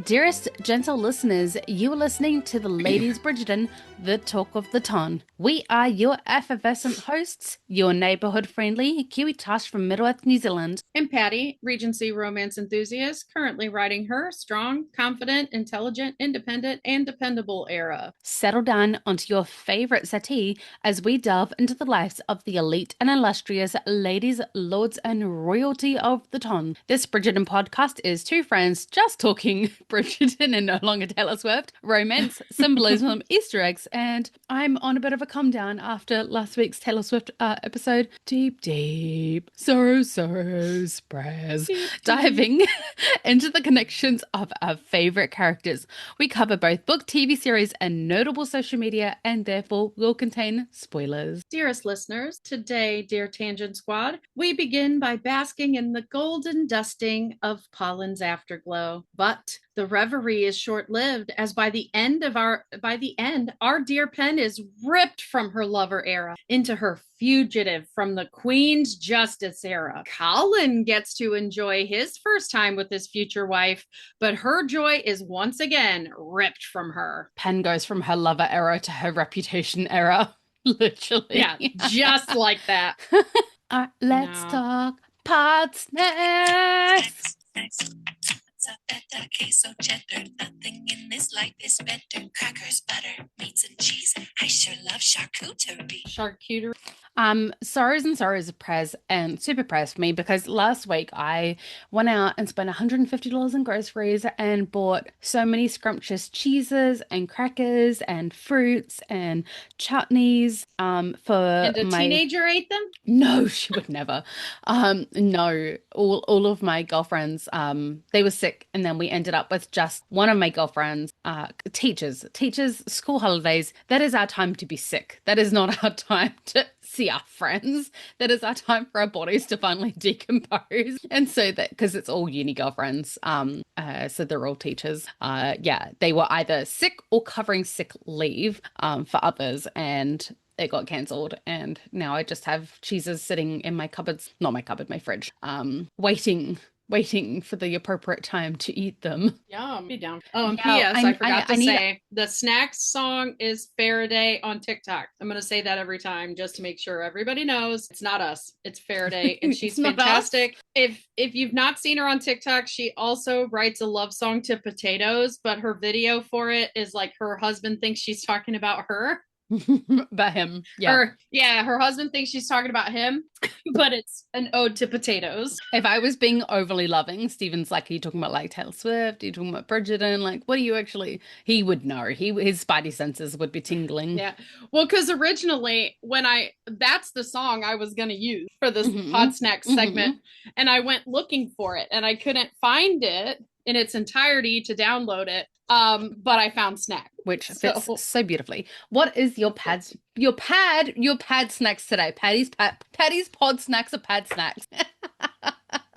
Dearest gentle listeners, you are listening to the Ladies Bridgerton, the talk of the town. We are your effervescent hosts, your neighbourhood-friendly Kiwi Tosh from Middle-earth, New Zealand. And Patty, Regency romance enthusiast, currently writing her strong, confident, intelligent, independent, and dependable era. Settle down onto your favourite settee as we delve into the lives of the elite and illustrious ladies, lords, and royalty of the town. This Bridgerton podcast is two friends just talking Bridgerton and no longer Taylor Swift, romance, symbolism, Easter eggs, and I'm on a bit of a come down after last week's Taylor Swift episode. Deep, sorrows, prayers. Diving into the connections of our favourite characters. We cover both book, TV series, and notable social media, and therefore will contain spoilers. Dearest listeners, today, dear Tangent Squad, we begin by basking in the golden dusting of Colin's Afterglow. But the reverie is short-lived, as by the end, our dear Pen is ripped from her lover era into her fugitive from the Queen's Justice era. Colin gets to enjoy his first time with his future wife, but her joy is once again ripped from her. Pen goes from her lover era to her reputation era. Literally. Yeah, just like that. Let's talk pod snacks. Feta, queso, cheddar. Nothing in this life is better. Crackers, butter, meats and cheese. I sure love charcuterie. Sorrows and sorrows of prayers and super prayers for me, because last week I went out and spent $150 in groceries and bought so many scrumptious cheeses and crackers and fruits and chutneys for and a teenager ate them? No, she would never. No, all of my girlfriends, they were sick, and then we ended up with just one of my girlfriends, teachers, school holidays. That is our time to be sick. That is not our time to see our friends. That is our time for our bodies to finally decompose. And so that, because it's all uni girlfriends, so they're all teachers. They were either sick or covering sick leave for others, and it got cancelled, and now I just have cheeses sitting in my cupboards, not my cupboard, my fridge, waiting for the appropriate time to eat them. Yum. Be down. Oh, and P.S. I forgot to say, the snacks song is Faraday on TikTok. I'm going to say that every time just to make sure everybody knows it's not us. It's Faraday, and she's fantastic. If you've not seen her on TikTok, she also writes a love song to potatoes, but her video for it is like her husband thinks she's talking about her. About him. Yeah. Her husband thinks she's talking about him, but it's an ode to potatoes. If I was being overly loving, Steven's like, are you talking about like Taylor Swift? Are you talking about Bridgerton? Like, what are you actually? He would know. His spidey senses would be tingling. Yeah. Well, because originally that's the song I was going to use for this Pod Snacks segment. And I went looking for it and I couldn't find it in its entirety to download it. But I found Snack, which fits so beautifully. What is your pad snacks today? Patty's pod snacks or pad snacks?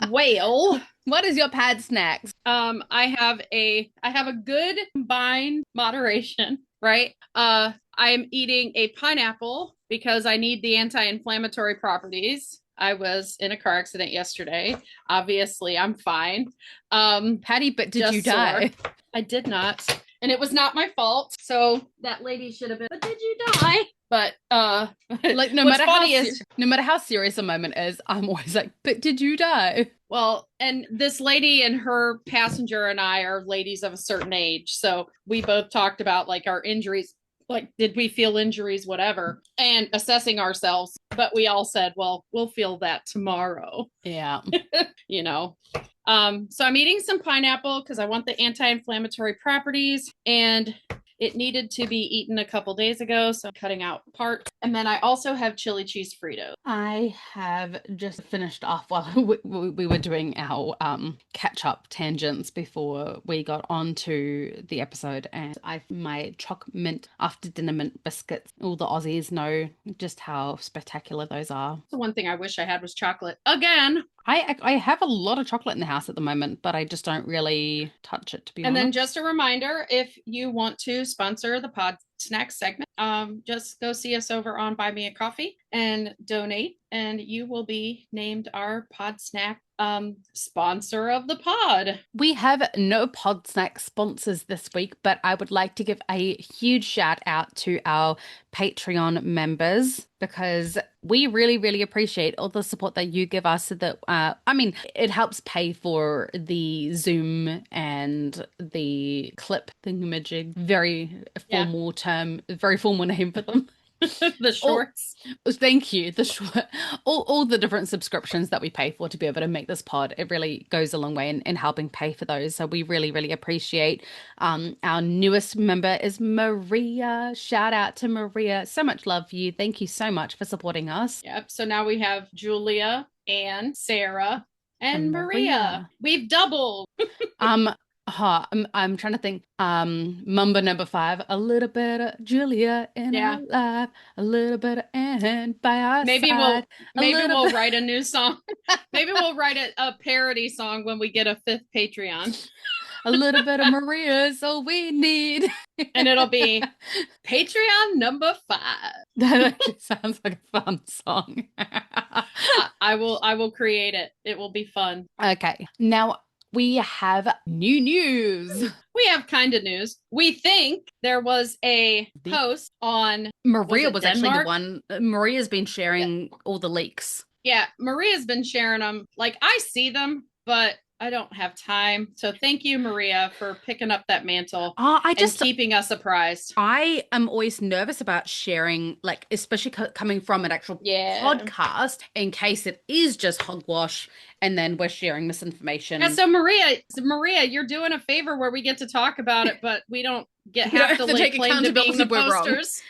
Well, what is your pad snacks? I have a good combined moderation, right? I am eating a pineapple because I need the anti-inflammatory properties. I was in a car accident yesterday. Obviously, I'm fine. Patty, but did you die? Sore. I did not. And it was not my fault. So that lady should have been, but did you die? But like no matter how serious a moment is, I'm always like, but did you die? Well, and this lady and her passenger and I are ladies of a certain age. So we both talked about like our injuries. Like, did we feel injuries, whatever, and assessing ourselves. But we all said, well, we'll feel that tomorrow. Yeah. You know. So I'm eating some pineapple because I want the anti-inflammatory properties, and it needed to be eaten a couple days ago, so I'm cutting out parts. And then I also have chili cheese Fritos. I have just finished off while we were doing our catch-up tangents before we got on to the episode, and my choc mint after dinner mint biscuits. All the Aussies know just how spectacular those are. The one thing I wish I had was chocolate. Again! I have a lot of chocolate in the house at the moment, but I just don't really touch it, to be honest. And then just a reminder, if you want to sponsor the snack segment, just go see us over on Buy Me a Coffee and donate, and you will be named our pod snack sponsor of the pod. We have no pod snack sponsors this week, but I would like to give a huge shout out to our Patreon members because we really, really appreciate all the support that you give us. So that it helps pay for the Zoom and the clip thingamajig. Very formal term, very formal name for them. The shorts. Thank you. The short, all the different subscriptions that we pay for to be able to make this pod, it really goes a long way in helping pay for those. So we really, really appreciate. Our newest member is Maria. Shout out to Maria. So much love for you. Thank you so much for supporting us. Yep. So now we have Julia and Sarah and Maria. We've doubled. I'm trying to think. Mumba number 5. A little bit of Julia in our life, a little bit of Anne by our side. Maybe we'll write a new song. Maybe we'll write a parody song when we get a 5th Patreon. A little bit of Maria is all we need. And it'll be Patreon number 5. That actually sounds like a fun song. I will create it. It will be fun. Okay. Now we have new news. We have kind of news. We think there was a post on Maria was actually the one. Maria's been sharing all the leaks. Yeah, Maria's been sharing them. Like, I see them, but I don't have time. So thank you, Maria, for picking up that mantle and keeping us apprised. I am always nervous about sharing, like, especially coming from an actual podcast, in case it is just hogwash and then we're sharing misinformation. Yeah, so Maria, you're doing a favor where we get to talk about it, but we don't have to take claim to being the posters.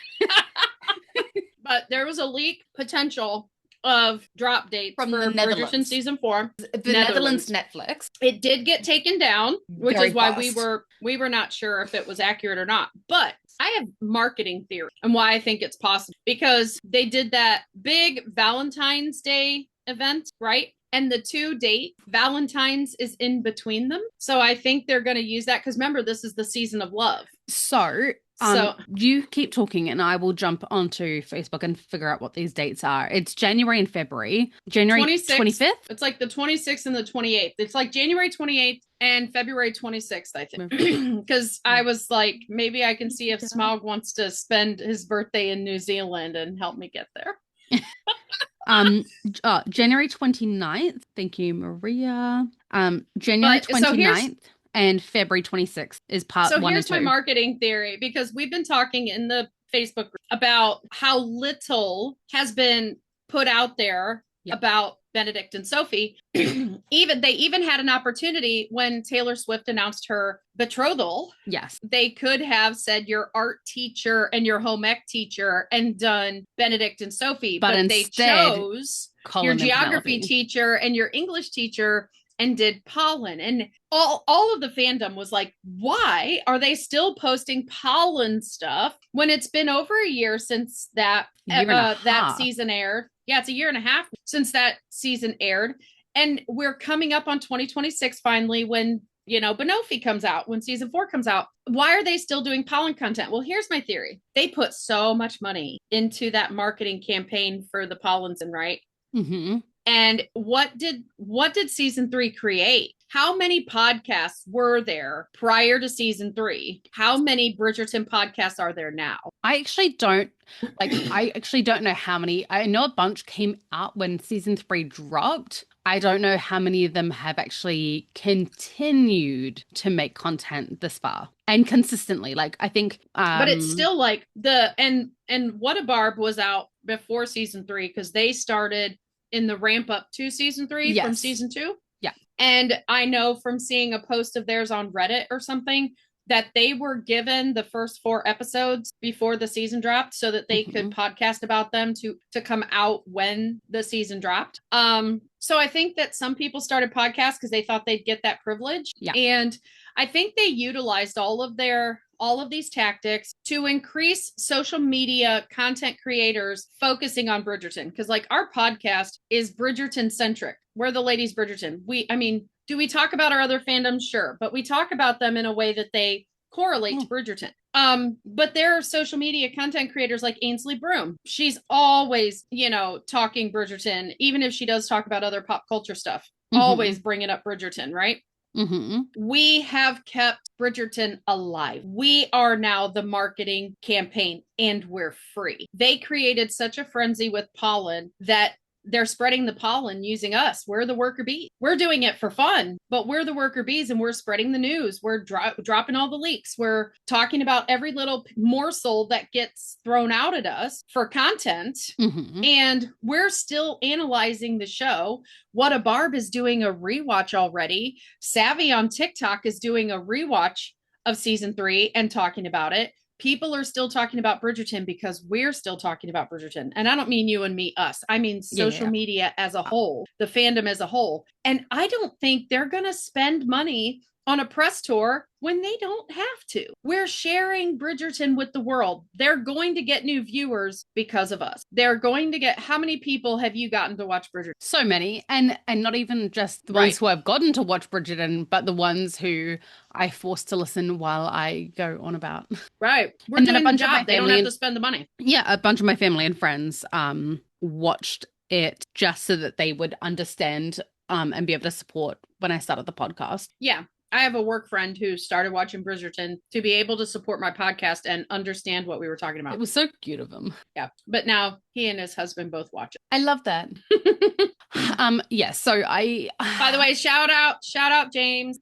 But there was a leak potential of drop date from for the Netherlands. Bridgerton season 4. The Netherlands Netflix. It did get taken down, which is why we were not sure if it was accurate or not. But I have marketing theory and why I think it's possible. Because they did that big Valentine's Day event, right? And the 2 date, Valentine's is in between them. So I think they're going to use that because remember, this is the season of love. So you keep talking and I will jump onto Facebook and figure out what these dates are. It's January and February. January 25th? It's like the 26th and the 28th. It's like January 28th and February 26th, I think. Because I was like, maybe I can see if Smaug wants to spend his birthday in New Zealand and help me get there. January 29th. Thank you, Maria. January 29th. And February 26th is part 1 and 2. So here's my marketing theory, because we've been talking in the Facebook group about how little has been put out there about Benedict and Sophie. They even had an opportunity when Taylor Swift announced her betrothal. Yes. They could have said your art teacher and your home ec teacher and done Benedict and Sophie. But instead, they chose Colin your geography teacher and your English teacher and did Pollen. And all of the fandom was like, why are they still posting Pollen stuff when it's been over a year since that season aired? Yeah, it's a year and a half since that season aired. And we're coming up on 2026 finally when, Benofi comes out, when season 4 comes out. Why are they still doing Pollen content? Well, here's my theory. They put so much money into that marketing campaign for the Pollenson, right? Mm-hmm. And what did season 3 create? How many podcasts were there prior to season 3? How many Bridgerton podcasts are there now? I actually don't know how many. I know a bunch came out when season 3 dropped. I don't know how many of them have actually continued to make content this far and consistently. Like, I think, but it's still like and What a Barb was out before season 3 because they started in the ramp up to season 3 from season 2. Yeah. And I know from seeing a post of theirs on Reddit or something that they were given the first 4 episodes before the season dropped so that they could podcast about them to come out when the season dropped. So I think that some people started podcasts because they thought they'd get that privilege. Yeah. And I think they utilized all of these tactics to increase social media content creators focusing on Bridgerton. Because like our podcast is Bridgerton centric. We're the Ladies Bridgerton. Do we talk about our other fandoms? Sure. But we talk about them in a way that they correlate to Bridgerton. But there are social media content creators like Ainsley Broom. She's always, talking Bridgerton, even if she does talk about other pop culture stuff, always bringing up Bridgerton, right? We have kept Bridgerton alive. We are now the marketing campaign, and we're free. They created such a frenzy with pollen that they're spreading the pollen using us. We're the worker bees. We're doing it for fun, but we're the worker bees, and we're spreading the news. We're dropping all the leaks. We're talking about every little morsel that gets thrown out at us for content. And we're still analyzing the show. What a Barb is doing a rewatch already. Savvy on TikTok is doing a rewatch of season 3 and talking about it. People are still talking about Bridgerton because we're still talking about Bridgerton. And I don't mean you and me, us. I mean social media as a whole, the fandom as a whole. And I don't think they're going to spend money on a press tour when they don't have to. We're sharing Bridgerton with the world. They're going to get new viewers because of us. They're going to get, how many people have you gotten to watch Bridgerton? So many. And not even just the ones who I've gotten to watch Bridgerton, but the ones who I force to listen while I go on about. Right. We're doing the job. They don't have to spend the money. Yeah, a bunch of my family and friends watched it just so that they would understand and be able to support when I started the podcast. Yeah. I have a work friend who started watching Bridgerton to be able to support my podcast and understand what we were talking about. It was so cute of him. Yeah. But now he and his husband both watch it. I love that. Yes. So by the way, shout out, James.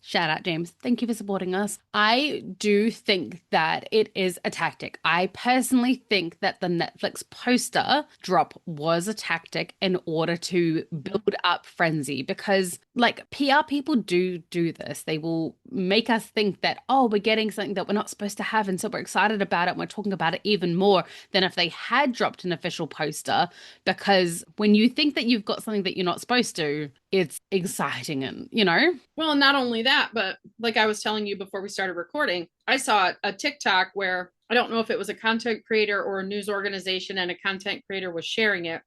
Shout out, James. Thank you for supporting us. I do think that it is a tactic. I personally think that the Netflix poster drop was a tactic in order to build up frenzy, because like PR people do this. They will make us think that, oh, we're getting something that we're not supposed to have. And so we're excited about it. And we're talking about it even more than if they had dropped an official poster, because when you think that you've got something that you're not supposed to, it's exciting. And well, not only that, but like I was telling you before we started recording, I saw a TikTok where I don't know if it was a content creator or a news organization, and a content creator was sharing it.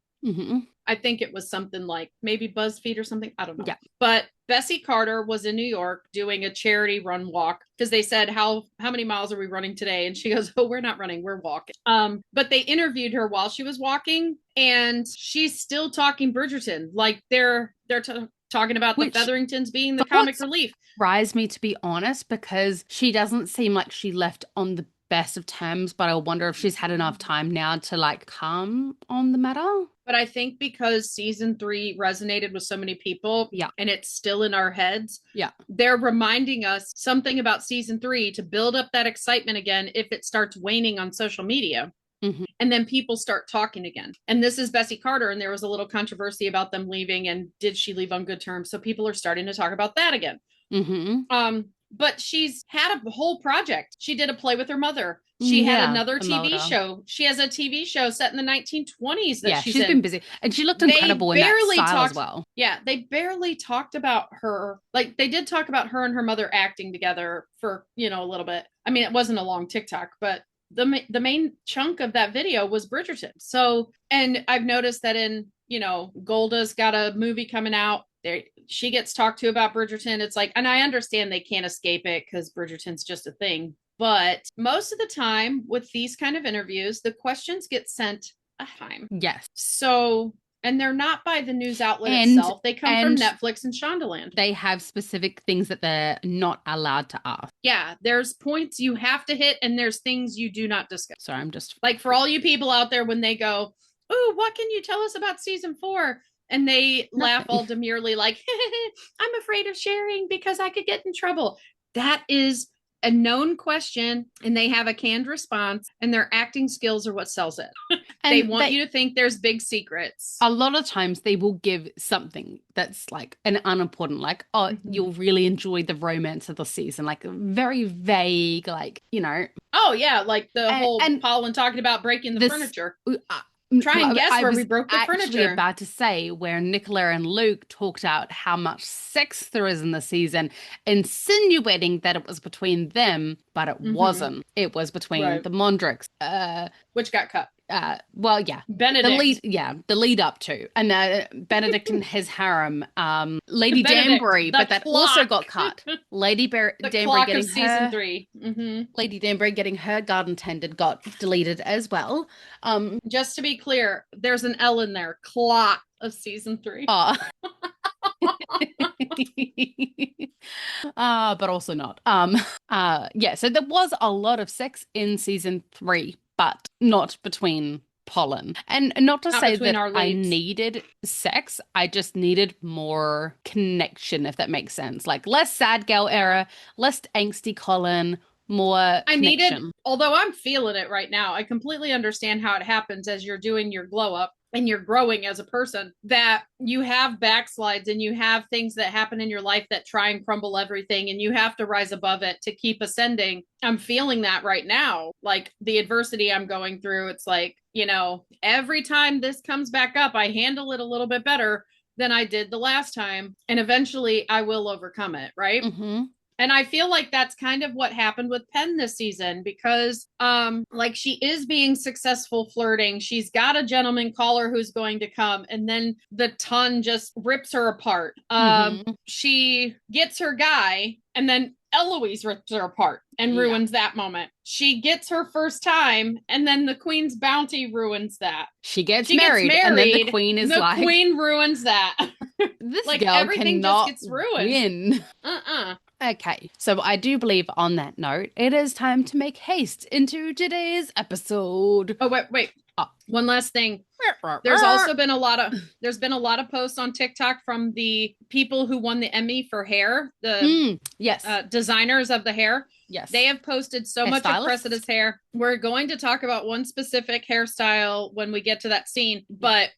I think it was something like maybe BuzzFeed or something. I don't know. Yeah. But Bessie Carter was in New York doing a charity run walk, because they said, how many miles are we running today? And she goes, oh, we're not running, we're walking. But they interviewed her while she was walking, and she's still talking Bridgerton. Like they're talking about the Featheringtons being the comic relief. Surprised me, to be honest, because she doesn't seem like she left on the best of terms, but I wonder if she's had enough time now to like calm on the matter. But I think because season 3 resonated with so many people, and it's still in our heads, they're reminding us something about season 3 to build up that excitement again if it starts waning on social media. And then people start talking again. And this is Bessie Carter, and there was a little controversy about them leaving, and did she leave on good terms? So people are starting to talk about that again. But she's had a whole project. She did a play with her mother. She had another TV show. She has a TV show set in the 1920s that she's been busy. And she looked incredible in that style as well. Yeah, they barely talked about her. Like, they did talk about her and her mother acting together for, a little bit. I mean, it wasn't a long TikTok, but the main chunk of that video was Bridgerton. So, and I've noticed that in, Golda's got a movie coming out. There, she gets talked to about Bridgerton. It's like, and I understand they can't escape it because Bridgerton's just a thing. But most of the time with these kind of interviews, the questions get sent a time. Yes. So, and they're not by the news outlet itself. They come from Netflix and Shondaland. They have specific things that they're not allowed to ask. Yeah. There's points you have to hit, and there's things you do not discuss. Sorry, I'm just like, for all you people out there, when they go, "Ooh, what can you tell us about season 4?" And they laugh all demurely like, I'm afraid of sharing because I could get in trouble. That is a known question, and they have a canned response, and their acting skills are what sells it. They want you to think there's big secrets. A lot of times they will give something that's like an unimportant, like, oh, you'll really enjoy the romance of the season. Like very vague, like, Oh, yeah. Like the whole Colin talking about breaking the furniture. Try and guess where we broke the furniture. I was actually about to say where Nicola and Luke talked out how much sex there is in the season, insinuating that it was between them, but it wasn't. It was between the Mondricks. Which got cut. Well, yeah. Benedict. The lead up to. And Benedict and his harem. Lady Benedict, Danbury, the but that clock. also got cut. Lady The Danbury clock getting of season her 3. Lady Danbury getting her garden tended got deleted as well. Just to be clear, there's an L in there. Clock of season 3. But also not. Yeah, so there was a lot of sex in season 3, but not between Pollen. And not to Not say between that our I leads. needed sex, I just needed more connection, if that makes sense. Like less sad gal era, less angsty Colin, more connection. Although I'm feeling it right now, I completely understand how it happens as you're doing your glow up and you're growing as a person, that you have backslides and you have things that happen in your life that try and crumble everything, and you have to rise above it to keep ascending. I'm feeling that right now. Like the adversity I'm going through, it's like, every time this comes back up, I handle it a little bit better than I did the last time. And eventually I will overcome it, right? Mm-hmm. And I feel like that's kind of what happened with Penn this season, because like she is being successful flirting. She's got a gentleman caller who's going to come, and then the ton just rips her apart. She gets her guy, and then Eloise rips her apart and ruins that moment. She gets her first time, and then the queen's bounty ruins that. She gets married, and then the queen is the queen ruins that. This like girl everything cannot just gets ruined. Win. Okay, so I do believe on that note, it is time to make haste into today's episode. Oh, wait. Oh. One last thing. There's been a lot of posts on TikTok from the people who won the Emmy for hair, the designers of the hair. Yes. They have posted so much of Cressida's hair. We're going to talk about one specific hairstyle when we get to that scene, but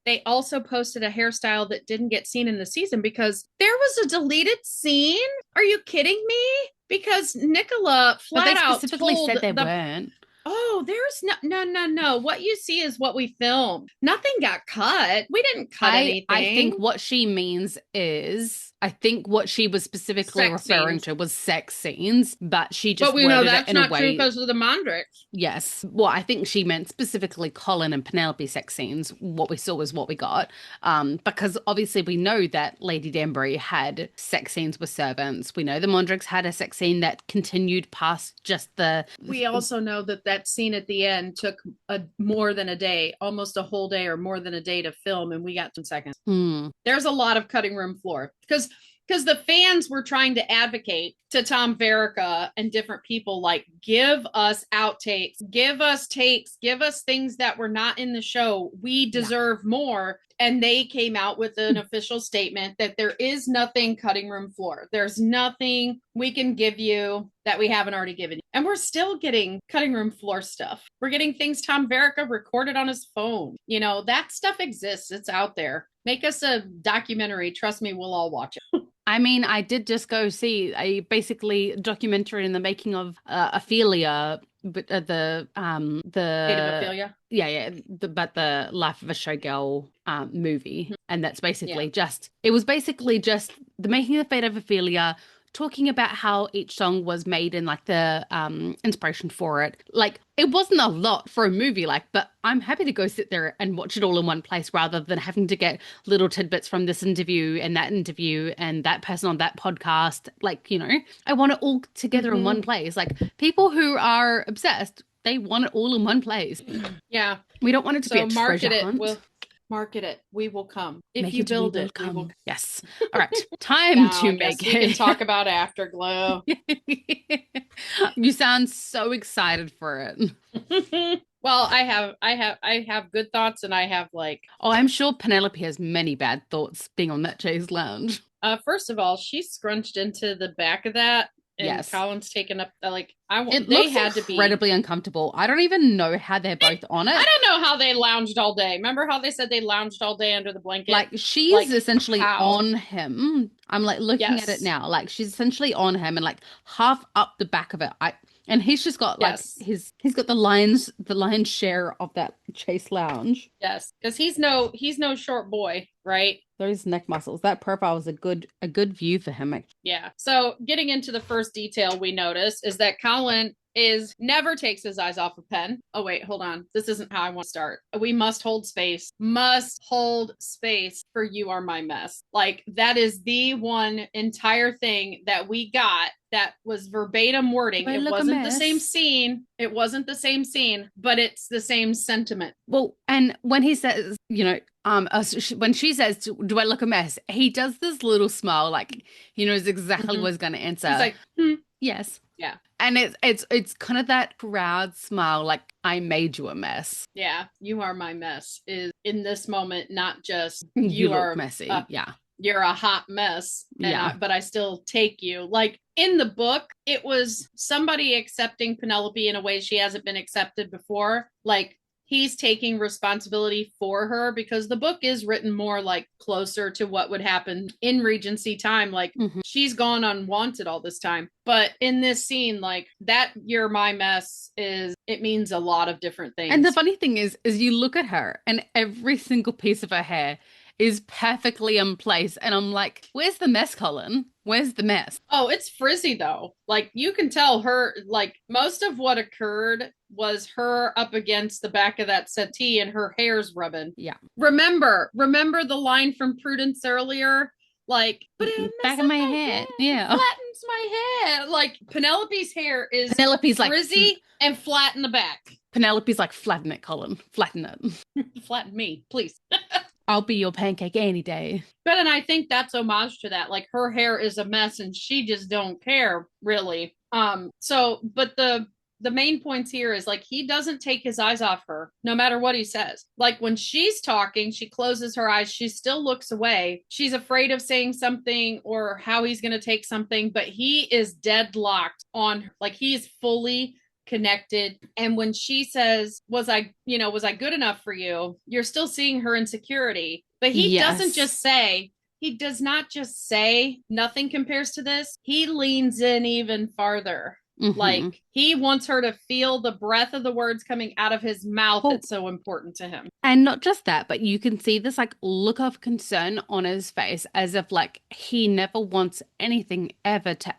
they also posted a hairstyle that didn't get seen in the season because there was a deleted scene. Are you kidding me? Because Nicola flat out specifically said they weren't. Oh, there's no. What you see is what we filmed. Nothing got cut. We didn't cut anything. I think what she means is, I think what she was specifically referring to was sex scenes, but she just worded know that's it in not a way. True because of the Mondricks. Yes. Well, I think she meant specifically Colin and Penelope sex scenes. What we saw was what we got. Because obviously we know that Lady Danbury had sex scenes with servants. We know the Mondricks had a sex scene that continued past just the... We also know that scene at the end took more than a day, almost a whole day or more than a day to film, and we got some seconds. There's a lot of cutting room floor because the fans were trying to advocate to Tom Verica and different people, like, give us outtakes, give us takes, give us things that were not in the show. We deserve more. And they came out with an official statement that there is nothing cutting room floor. There's nothing we can give you that we haven't already given you. And we're still getting cutting room floor stuff. We're getting things Tom Verica recorded on his phone. That stuff exists. It's out there. Make us a documentary. Trust me, we'll all watch it. I mean, I did just go see a basically documentary in the making of Ophelia, but the Fate of Ophelia. But the Life of a Showgirl movie, and that's basically it was basically just the making of the Fate of Ophelia, talking about how each song was made and like the inspiration for it. Like, it wasn't a lot for a movie, but I'm happy to go sit there and watch it all in one place rather than having to get little tidbits from this interview and that person on that podcast. I want it all together in one place. Like, people who are obsessed, they want it all in one place. Yeah. We don't want it to be a treasure hunt. Market it. We will come. If you build it, we will. Yes. All right. Time to make it. We can talk about Afterglow. You sound so excited for it. Well, I have good thoughts, and I have Oh, I'm sure Penelope has many bad thoughts being on that chaise lounge. First of all, she's scrunched into the back of that. And Colin's taken up it looks incredibly uncomfortable. I don't even know how they're both on it. I don't know how they lounged all day. Remember how they said they lounged all day under the blanket? She's essentially on him. I'm looking at it now. She's essentially on him and half up the back of it. And he's just got he's got the lion's share of that chaise lounge. Yes, because he's no short boy, right? Those neck muscles. That profile was a good view for him. Yeah. So getting into the first detail we notice is that Colin never takes his eyes off a pen. Oh, wait, hold on. This isn't how I want to start. We must hold space. Must hold space for You Are My Mess. Like, that is the one entire thing that we got that was verbatim wording. It wasn't the same scene. It wasn't the same scene, but it's the same sentiment. Well, and when he says, when she says, "Do I look a mess?" He does this little smile, like he knows exactly what he's going to answer. He's like, yes, yeah. And it's kind of that proud smile, like, I made you a mess. Yeah, You Are My Mess is in this moment not just you look messy. Yeah. You're a hot mess, yeah. but I still take you. Like, in the book, it was somebody accepting Penelope in a way she hasn't been accepted before. Like, he's taking responsibility for her, because the book is written more like closer to what would happen in Regency time. Like, she's gone unwanted all this time. But in this scene, like, that You're My Mess it means a lot of different things. And the funny thing is you look at her and every single piece of her hair is perfectly in place. And I'm like, where's the mess, Colin? Where's the mess? Oh, it's frizzy though. Like, you can tell her, like, most of what occurred was her up against the back of that settee and her hair's rubbing. Yeah. Remember the line from Prudence earlier? Like, but it back of my head. Yeah. Flattens my hair. Like, Penelope's hair is frizzy like, and flat in the back. Penelope's like, flatten it, Colin. Flatten it. Flatten me, please. I'll be your pancake any day. But, and I think that's homage to that. Like, her hair is a mess and she just don't care, really. But the main points here is, like, he doesn't take his eyes off her, no matter what he says. Like, when she's talking, she closes her eyes. She still looks away. She's afraid of saying something or how he's going to take something, but he is deadlocked on her. Like, he's fully connected. And when she says, was I good enough for you? You're still seeing her insecurity. But he doesn't just say, he does not just say nothing compares to this. He leans in even farther. Like, he wants her to feel the breath of the words coming out of his mouth. That's so important to him. And not just that, but you can see this, like, look of concern on his face, as if, like, he never wants anything ever to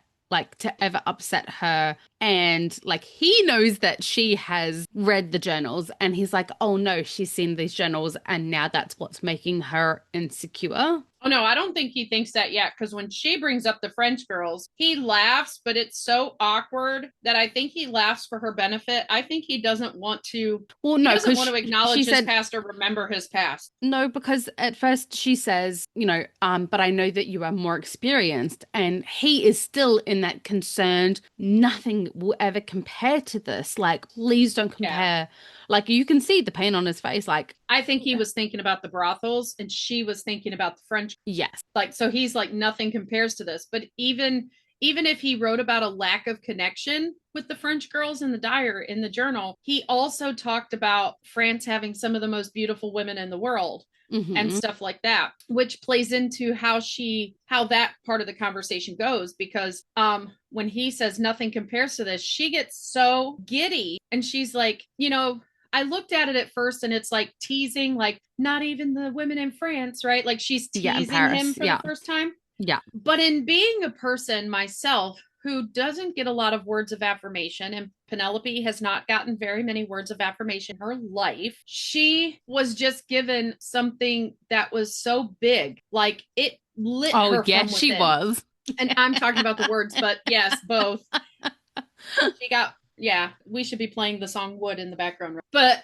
ever upset her. And, like, he knows that she has read the journals and he's like, oh no, she's seen these journals and now that's what's making her insecure. Oh no, I don't think he thinks that yet, because when she brings up the French girls, he laughs, but it's so awkward that I think he laughs for her benefit. I think he doesn't want to. Well, no, because he doesn't want to acknowledge his past or remember his past. No, because at first she says, but I know that you are more experienced, and he is still in that concerned. Nothing will ever compare to this. Like, please don't compare. Yeah. Like, you can see the pain on his face. Like, I think he was thinking about the brothels and she was thinking about the French. Yes. Like, so he's like, nothing compares to this. But even if he wrote about a lack of connection with the French girls in the journal, he also talked about France having some of the most beautiful women in the world. And stuff like that, which plays into how that part of the conversation goes, because when he says nothing compares to this, she gets so giddy and she's like, I looked at it at first and it's like teasing, like, not even the women in France, right? Like, she's teasing him for the first time. Yeah. But in being a person myself who doesn't get a lot of words of affirmation, and Penelope has not gotten very many words of affirmation in her life, she was just given something that was so big. Like, it lit her from within. She was. And I'm talking about the words, but yes, both. We should be playing the song Wood in the background. But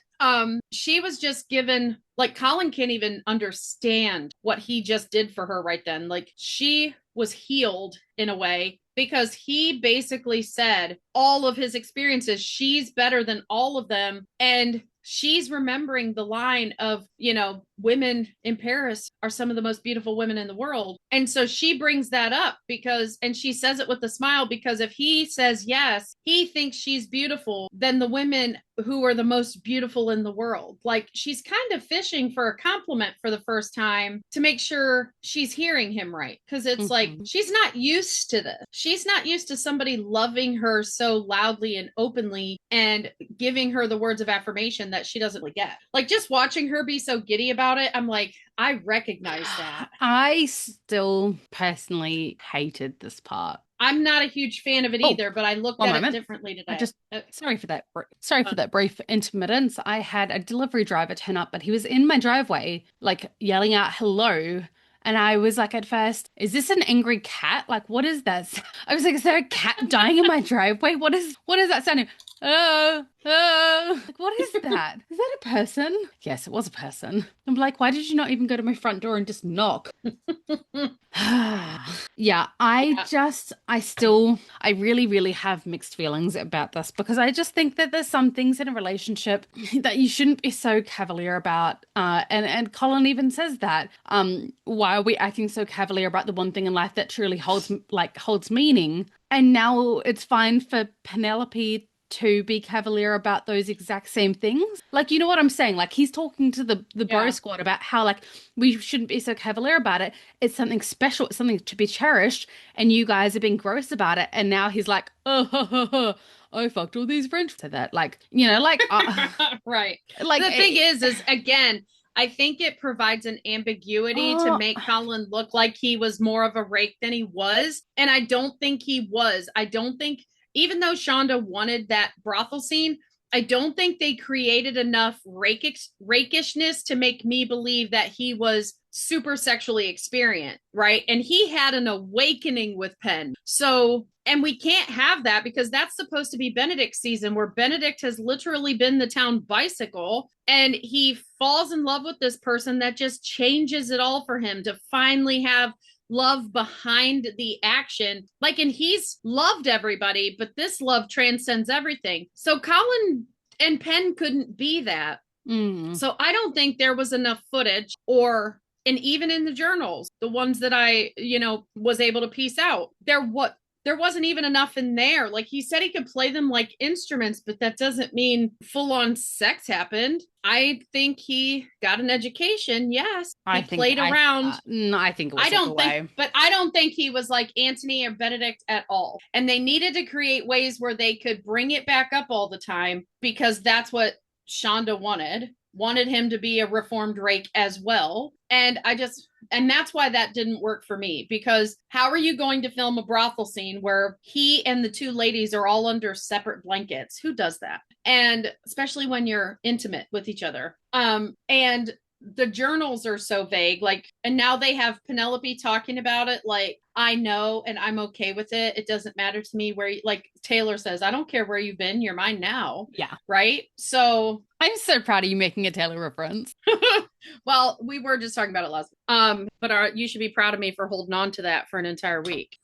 she was just given, like, Colin can't even understand what he just did for her right then. Like, she was healed in a way, because he basically said all of his experiences, she's better than all of them. And she's remembering the line of, women in Paris are some of the most beautiful women in the world. And so she brings that up and she says it with a smile, because if he says yes, he thinks she's beautiful than the women who are the most beautiful in the world. Like, she's kind of fishing for a compliment for the first time to make sure she's hearing him right. Because it's like, she's not used to this. She's not used to somebody loving her so loudly and openly and giving her the words of affirmation that she doesn't really get. Like, just watching her be so giddy about it, I'm like, I recognize that. I still personally hated this part. I'm not a huge fan of it Oh, either, but I looked one at it moment. differently I today. just sorry for that brief intermittence. I had a delivery driver turn up, but he was in my driveway, like yelling out hello. And I was like, at first, is this an angry cat? Like, what is that? I was like, is there a cat dying in my driveway? What is that sounding? Oh, oh. Like, what is that? Is that a person? Yes, it was a person. I'm like, why did you not even go to my front door and just knock? Yeah, I really, really have mixed feelings about this because I just think that there's some things in a relationship that you shouldn't be so cavalier about. And Colin even says that. Why are we acting so cavalier about the one thing in life that truly holds meaning? And now it's fine for Penelope to be cavalier about those exact same things. Like, you know what I'm saying? Like, he's talking to the bro squad about how, like, we shouldn't be so cavalier about it. It's something special. It's something to be cherished. And you guys are being gross about it. And now he's like, oh, I fucked all these French. So that, like, Right. like The thing is again, I think it provides an ambiguity to make Colin look like he was more of a rake than he was. And I don't think he was. I don't think, even though Shonda wanted that brothel scene, I don't think they created enough rakishness to make me believe that he was super sexually experienced, right? And he had an awakening with Penn. So, and we can't have that because that's supposed to be Benedict's season, where Benedict has literally been the town bicycle and he falls in love with this person that just changes it all for him to finally have love behind the action. Like, and he's loved everybody, but this love transcends everything. So Colin and Penn couldn't be that. So I don't think there was enough footage, or and even in the journals, the ones that I, was able to piece out, there wasn't even enough in there. Like, he said he could play them like instruments, but that doesn't mean full on sex happened. I think he got an education. Yes. He played around. No, I think it was but I don't think he was like Antony or Benedict at all. And they needed to create ways where they could bring it back up all the time because that's what Shonda wanted him to be a reformed rake as well. And that's why that didn't work for me, because how are you going to film a brothel scene where he and the two ladies are all under separate blankets? Who does that? And especially when you're intimate with each other. And the journals are so vague, like, and now they have Penelope talking about it like, I know and I'm okay with it. It doesn't matter to me where like Taylor says, I don't care where you've been, you're mine now. Yeah. Right? So I'm so proud of you making a Taylor reference. Well, we were just talking about it last week. But you should be proud of me for holding on to that for an entire week.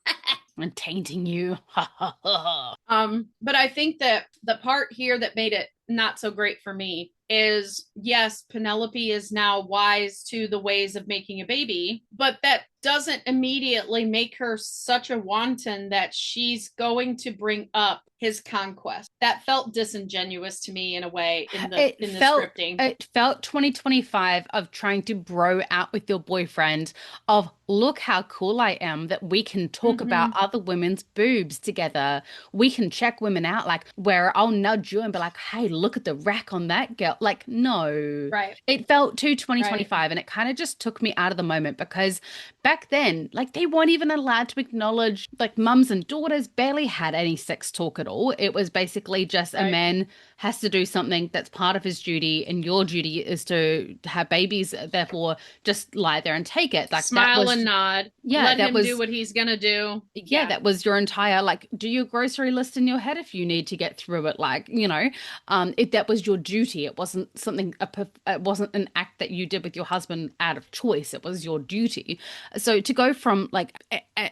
And tainting you. But I think that the part here that made it not so great for me is, yes, Penelope is now wise to the ways of making a baby, but that doesn't immediately make her such a wanton that she's going to bring up his conquest. That felt disingenuous to me in a way in the scripting. It felt 2025 of trying to bro out with your boyfriend of, look how cool I am that we can talk about other women's boobs together. We can check women out, like, where I'll nudge you and be like, hey, look at the rack on that girl. Like, no. Right. It felt too 2025 and it kind of just took me out of the moment because back then, like, they weren't even allowed to acknowledge, like, mums and daughters barely had any sex talk at all. It was basically just a man has to do something that's part of his duty, and your duty is to have babies, therefore just lie there and take it. Like, smile and nod. Yeah, let him do what he's gonna do. Yeah, that was your entire, like, do your grocery list in your head if you need to get through it. Like, that was your duty. It wasn't it wasn't an act that you did with your husband out of choice. It was your duty. So to go from, like,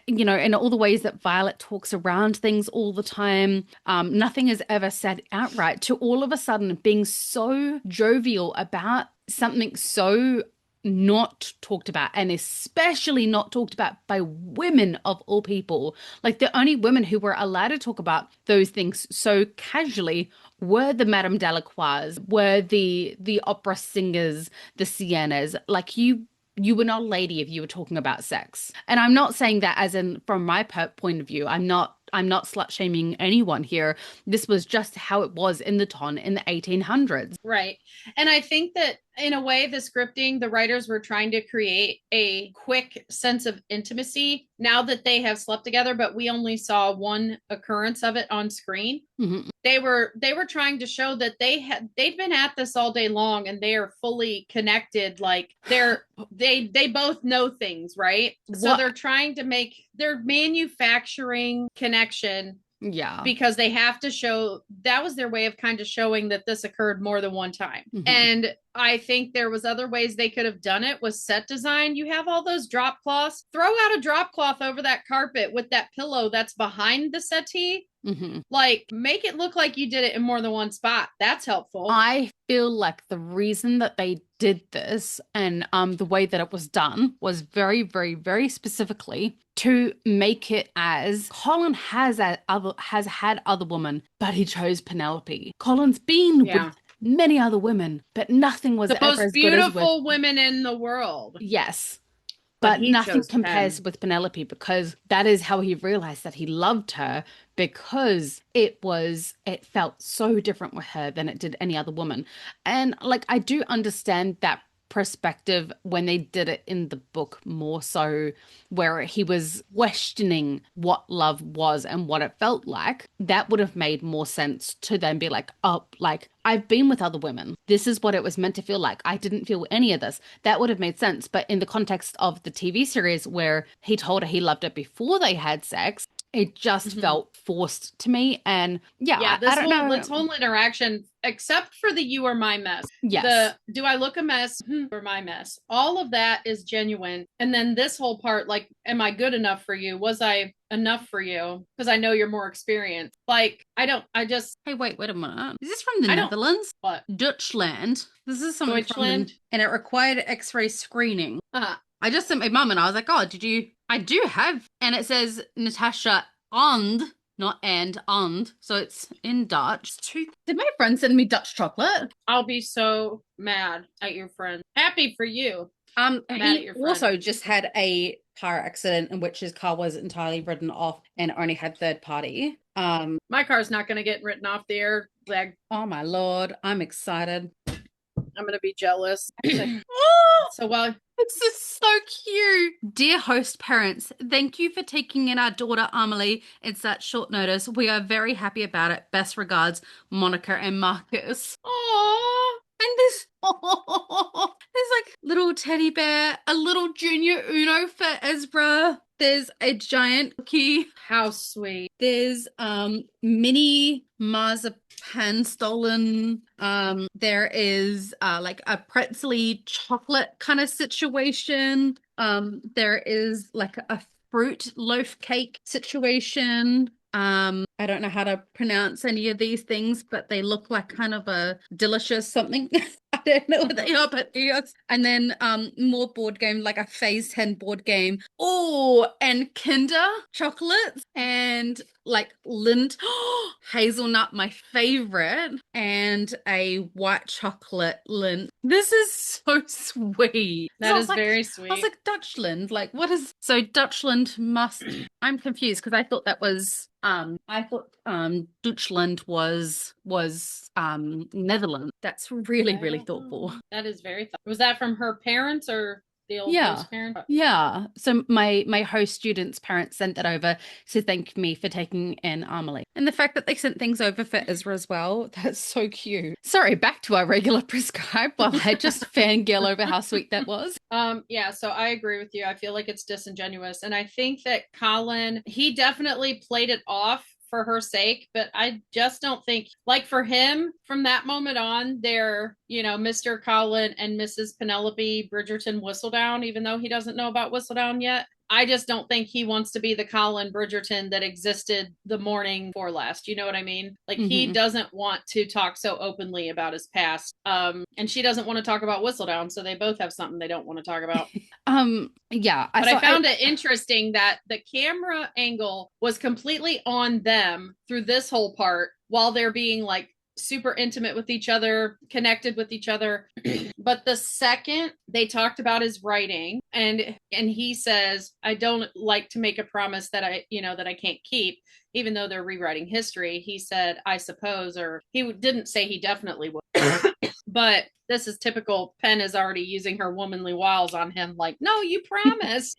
in all the ways that Violet talks around things all the time, nothing is ever said outright, to all of a sudden being so jovial about something so not talked about, and especially not talked about by women of all people. Like, the only women who were allowed to talk about those things so casually were the Madame Delacroix, were the opera singers, the Siennas. Like, you were not a lady if you were talking about sex. And I'm not saying that as in from my point of view. I'm not I'm not slut shaming anyone here. This was just how it was in the ton in the 1800s. Right. And I think that in a way, the scripting, the writers were trying to create a quick sense of intimacy now that they have slept together, but we only saw one occurrence of it on screen. Mm-hmm. They were trying to show that they'd been at this all day long and they are fully connected. Like they both know things, right? So they're manufacturing connection. Yeah. Because they have to show, that was their way of kind of showing that this occurred more than one time. Mm-hmm. And I think there was other ways they could have done it with set design. You have all those drop cloths. Throw out a drop cloth over that carpet with that pillow that's behind the settee. Mm-hmm. Like, make it look like you did it in more than one spot. That's helpful. I feel like the reason that they did this and the way that it was done was very, very, very specifically to make it as Colin has had other women, but he chose Penelope. Colin's been with many other women, but nothing was ever as good as the most beautiful women in the world. Yes. But nothing compares with Penelope, because that is how he realized that he loved her, because it felt so different with her than it did any other woman. And like, I do understand that perspective when they did it in the book more so, where he was questioning what love was and what it felt like. That would have made more sense to then be like, oh, like, I've been with other women. This is what it was meant to feel like. I didn't feel any of this. That would have made sense. But in the context of the TV series where he told her he loved her before they had sex, it just felt forced to me. And I don't know. This whole interaction, except for the "you are my mess." Yes. The "do I look a mess?" Or "my mess." All of that is genuine. And then this whole part, like, am I good enough for you? Was I enough for you? Because I know you're more experienced. Like, Hey, wait a minute. Is this from the Netherlands? What? Dutchland. This is something Deutschland? And it required X-ray screening. Uh-huh. I just sent my mum and I was like, oh, I do have. And it says Natasha and, not and. So it's in Dutch. Did my friend send me Dutch chocolate? I'll be so mad at your friend. Happy for you. He also just had a car accident in which his car was entirely written off and only had third party. My car's not going to get written off the airbag. Oh my Lord, I'm excited. I'm going to be jealous. So while this is so cute. Dear host parents, thank you for taking in our daughter Amelie in such short notice. We are very happy about it. Best regards, Monica and Marcus. Aww. And there's like little teddy bear, a little junior Uno for Ezra. There's a giant cookie. How sweet. There's mini marzipan stolen. There is like a pretzely chocolate kind of situation. There is like a fruit loaf cake situation. I don't know how to pronounce any of these things, but they look like kind of a delicious something. I don't know what they are, but yes. And then more board game, like a Phase 10 board game. Oh, and Kinder chocolates and like Lind hazelnut, my favorite, and a white chocolate Lind. This is so sweet. That is very sweet. I was like, Dutchland, like what is so Dutchland must I'm confused because I thought that was Dutchland was Netherlands. That's really thoughtful. That is very thoughtful. Was that from her parents or the old host parent? Yeah. So my host student's parents sent that over to thank me for taking in Amelie. And the fact that they sent things over for Ezra as well, that's so cute. Sorry, back to our regular prescribe while I just fangirl over how sweet that was. Yeah, so I agree with you. I feel like it's disingenuous. And I think that Colin, he definitely played it off for her sake, but I just don't think, like, for him from that moment on, they're, Mr. Colin and Mrs. Penelope Bridgerton Whistledown, even though he doesn't know about Whistledown yet. I just don't think he wants to be the Colin Bridgerton that existed the morning before last. You know what I mean? Like, he doesn't want to talk so openly about his past. And she doesn't want to talk about Whistledown, so they both have something they don't want to talk about. Yeah. But I found it interesting that the camera angle was completely on them through this whole part while they're being like super intimate with each other, connected with each other. But the second they talked about his writing, and he says, I don't like to make a promise that I can't keep, even though they're rewriting history. He said, I suppose, or he didn't say he definitely would. But this is typical. Penn is already using her womanly wiles on him, like, no, you promised.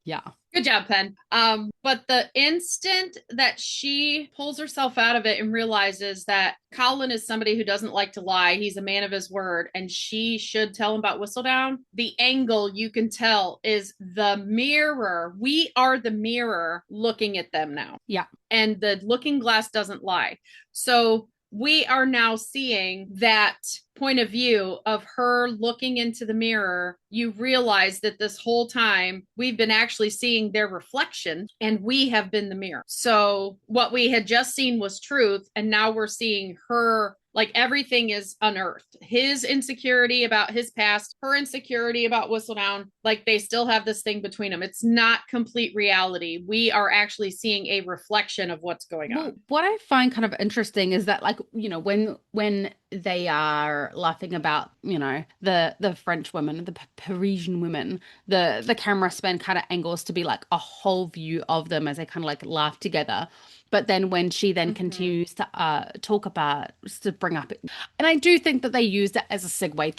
Yeah. Good job, Penn. But the instant that she pulls herself out of it and realizes that Colin is somebody who doesn't like to lie, he's a man of his word, and she should tell him about Whistledown, the angle you can tell is the mirror. We are the mirror looking at them now. Yeah. And the looking glass doesn't lie. So we are now seeing that point of view of her looking into the mirror. You realize that this whole time we've been actually seeing their reflection, and we have been the mirror. So what we had just seen was truth, and now we're seeing her. Like, everything is unearthed. His insecurity about his past, her insecurity about Whistledown, like, they still have this thing between them. It's not complete reality. We are actually seeing a reflection of what's going on. What I find kind of interesting is that, like, when they are laughing about, the French women, the Parisian women, the camera span kind of angles to be like a whole view of them as they kind of like laugh together. But then when she then continues to talk about, to bring up, and I do think that they used it as a segue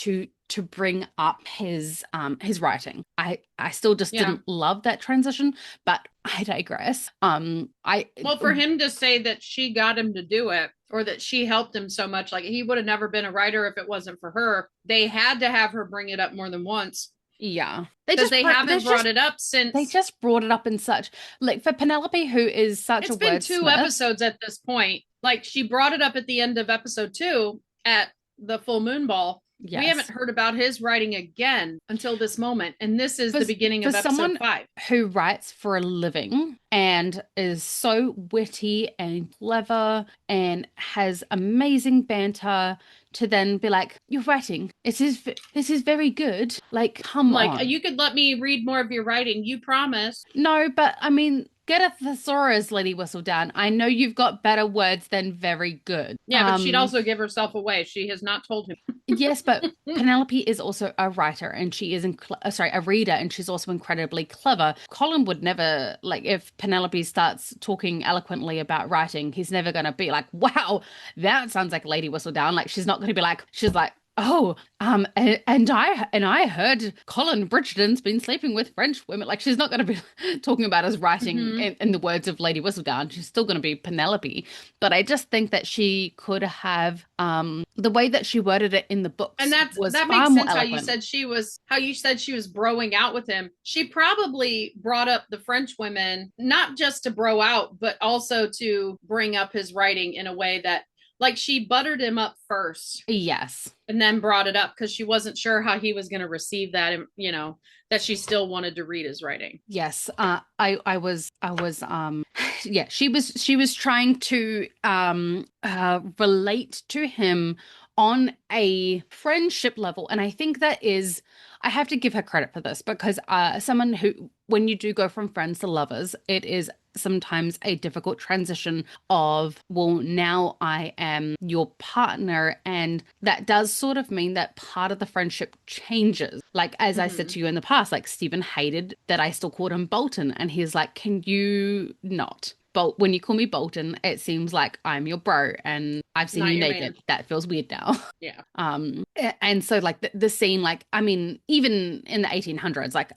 to bring up his writing. I still just didn't love that transition, but I digress. Well, for him to say that she got him to do it, or that she helped him so much, like, he would have never been a writer if it wasn't for her. They had to have her bring it up more than once. Yeah. Because they haven't brought it up since. They just brought it up in such, like, for Penelope, who is such a wordsmith. It's been 2 episodes at this point. Like, she brought it up at the end of episode 2 at the full moon ball. Yes. We haven't heard about his writing again until this moment. And this is the beginning of episode 5. Who writes for a living and is so witty and clever and has amazing banter, to then be like, you're writing. This is very good. Like, come on. Like, you could let me read more of your writing. You promised. No, but I mean, get a thesaurus, Lady Whistledown. I know you've got better words than very good. Yeah, but she'd also give herself away. She has not told him. Yes, but Penelope is also a writer, and she is a reader, and she's also incredibly clever. Colin would never, like, if Penelope starts talking eloquently about writing, he's never going to be like, wow, that sounds like Lady Whistledown. Like, she's not going to be like, she's like, oh, and I heard Colin Bridgerton's been sleeping with French women. Like, she's not going to be talking about his writing in the words of Lady Whistledown. She's still going to be Penelope. But I just think that she could have, the way that she worded it in the books, and that makes sense. How you said she was broing out with him. She probably brought up the French women not just to bro out, but also to bring up his writing in a way that, like, she buttered him up first. Yes. And then brought it up because she wasn't sure how he was going to receive that, that she still wanted to read his writing. Yes. I was yeah, she was trying to relate to him on a friendship level. And I think I have to give her credit for this, because someone who, when you do go from friends to lovers, it is sometimes a difficult transition of, well, now I am your partner, and that does sort of mean that part of the friendship changes. Like, as I said to you in the past, like, Stephen hated that I still called him Bolton, and he's like, can you not? But when you call me Bolton, it seems like I'm your bro, and I've seen you naked. Man. That feels weird now. Yeah. And so, like, the scene, like, I mean, even in the 1800s, like,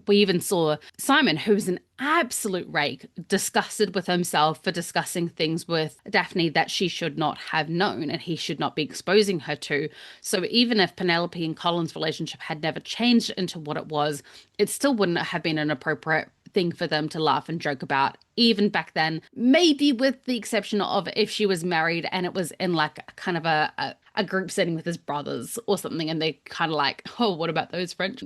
we even saw Simon, who's an absolute rake, disgusted with himself for discussing things with Daphne that she should not have known and he should not be exposing her to. So even if Penelope and Colin's relationship had never changed into what it was, it still wouldn't have been an appropriate thing for them to laugh and joke about, even back then, maybe with the exception of if she was married and it was in like kind of a group setting with his brothers or something, and they kind of like, oh, what about those French,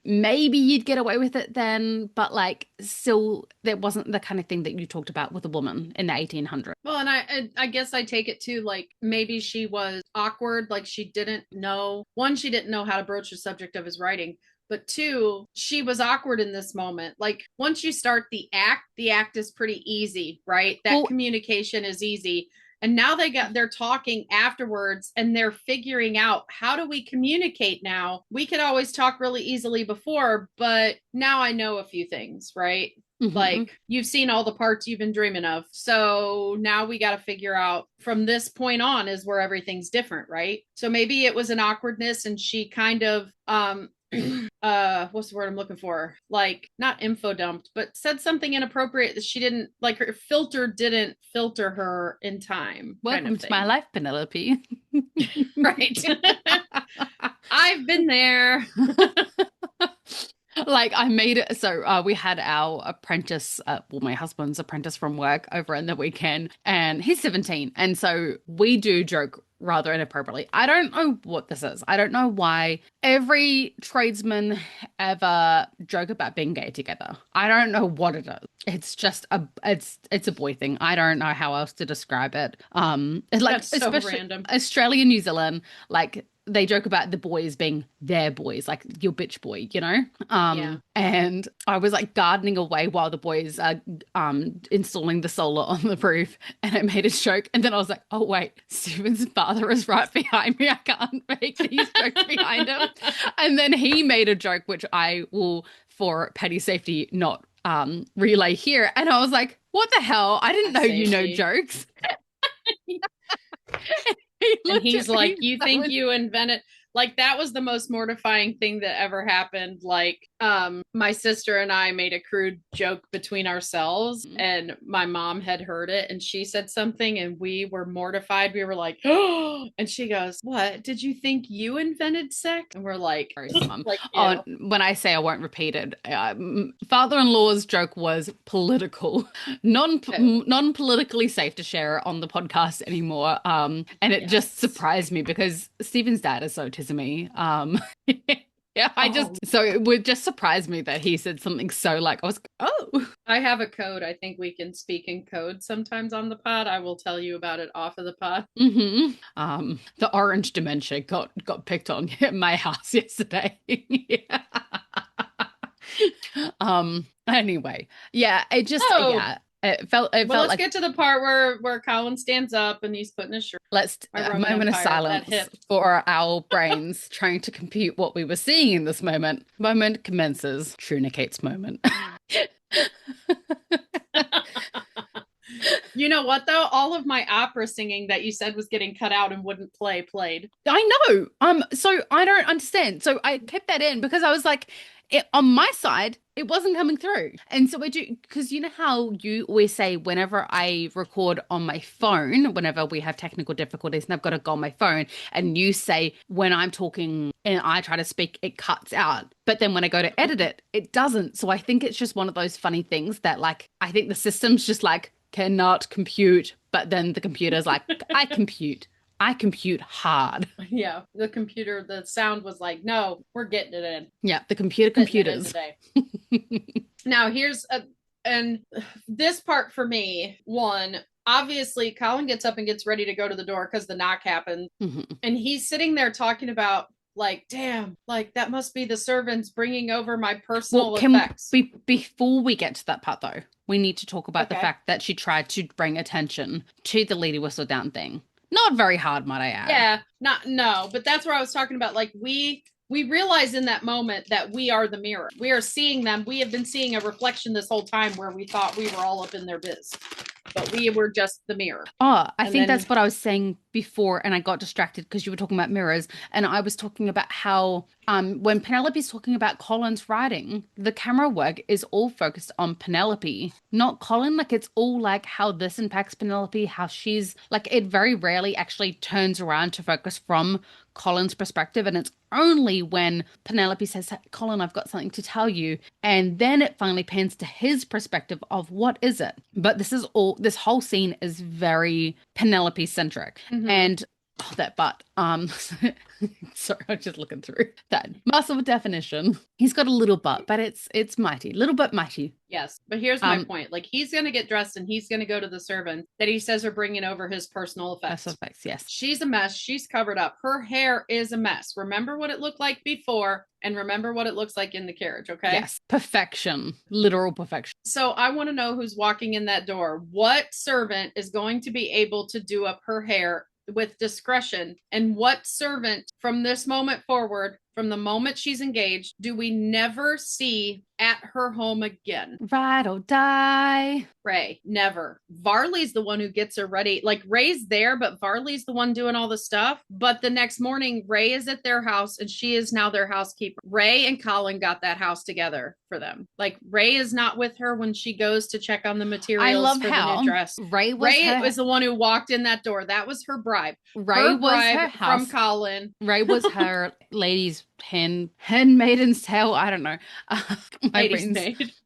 maybe you'd get away with it then, but like, still, that wasn't the kind of thing that you talked about with a woman in the 1800s. Well, and I guess I take it too, like, maybe she was awkward, like she didn't know how to broach the subject of his writing. But 2, she was awkward in this moment. Like, once you start the act is pretty easy, right? That communication is easy. And now they're talking afterwards and they're figuring out, how do we communicate now? We could always talk really easily before, but now I know a few things, right? Like, you've seen all the parts you've been dreaming of. So now we got to figure out from this point on is where everything's different, right? So maybe it was an awkwardness and she kind of what's the word I'm looking for? Like, not info dumped, but said something inappropriate that she didn't like, her filter didn't filter her in time. Welcome to my life, Penelope. Right. I've been there. Like, I made it. So we had our apprentice, well, my husband's apprentice from work over in the weekend, and he's 17. And so we do joke rather inappropriately. I don't know what this is. I don't know why every tradesman ever joke about being gay together. I don't know what it is. It's just it's a boy thing. I don't know how else to describe it. It's like, That's so especially random. Australia, New Zealand, like, they joke about the boys being their boys, like your bitch boy, you know? Yeah. And I was like gardening away while the boys are installing the solar on the roof, and I made a joke. And then I was like, oh, wait, Stephen's father is right behind me. I can't make these jokes behind him. And then he made a joke, which I will, for petty safety, not relay here. And I was like, what the hell? I didn't know you know jokes. And he's like, you think you invented, like, that was the most mortifying thing that ever happened. Like, my sister and I made a crude joke between ourselves, and my mom had heard it, and she said something, and we were mortified. We were like, oh, and she goes, what, did you think you invented sex? And we're like, like, oh, when I say I won't repeat it, father-in-law's joke was political, non-politically safe to share on the podcast anymore. And it just surprised me because Stephen's dad is so tismy. Yeah, so it would just surprise me that he said something so like, I have a code. I think we can speak in code sometimes on the pod. I will tell you about it off of the pod. The orange dementia got picked on at my house yesterday. Yeah. Anyway, yeah, it just, yeah. It felt let's like, get to the part where Colin stands up and he's putting his shirt. Let's a moment of silence for our brains trying to compute what we were seeing in this moment. Moment commences. Trunicate's moment. You know what, though? All of my opera singing that you said was getting cut out and wouldn't played. I know. So I don't understand. So I kept that in because I was like, on my side, it wasn't coming through. And so I do, because you know how you always say whenever I record on my phone, whenever we have technical difficulties and I've got to go on my phone, and you say when I'm talking and I try to speak, it cuts out. But then when I go to edit it, it doesn't. So I think it's just one of those funny things that, like, I think the system's just like, cannot compute. But then the computer's like, I compute hard. Yeah, the sound was like, no, we're getting it in. Yeah, the computers. Now and this part for me, one, obviously Colin gets up and gets ready to go to the door because the knock happened. And he's sitting there talking about, like, damn, like, that must be the servants bringing over my personal effects. Before we get to that part, though, we need to talk about the fact that she tried to bring attention to the Lady Whistledown thing. Not very hard, might I add. Yeah, but that's where I was talking about. Like, we realize in that moment that we are the mirror. We are seeing them. We have been seeing a reflection this whole time where we thought we were all up in their biz, but we were just the mirror. Oh, I think that's what I was saying before, and I got distracted because you were talking about mirrors, and I was talking about how when Penelope's talking about Colin's writing, the camera work is all focused on Penelope, not Colin. Like, it's all like how this impacts Penelope, how she's like, it very rarely actually turns around to focus from Colin's perspective, and it's only when Penelope says, Colin, I've got something to tell you, and then it finally pans to his perspective of what is it. But this whole scene is very Penelope centric. And Oh, that butt. Sorry, I'm just looking through that muscle definition. He's got a little butt, but it's mighty, little bit mighty. Yes, but here's my point. Like, he's going to get dressed and he's going to go to the servant that he says are bringing over his personal effects. Personal effects, yes. She's a mess. She's covered up. Her hair is a mess. Remember what it looked like before and remember what it looks like in the carriage, okay? Yes, perfection, literal perfection. So I want to know who's walking in that door. What servant is going to be able to do up her hair with discretion? And what servant from this moment forward, from the moment she's engaged, do we never see at her home again? Ride or die. Ray, never. Varley's the one who gets her ready. Like, Ray's there, but Varley's the one doing all the stuff. But the next morning, Ray is at their house and she is now their housekeeper. Ray and Colin got that house together for them. Like, Ray is not with her when she goes to check on the materials for the new dress. Ray was the one who walked in that door. That was her bribe. Ray was her house. From Colin. Ray was her lady's handmaiden's tale. I don't know.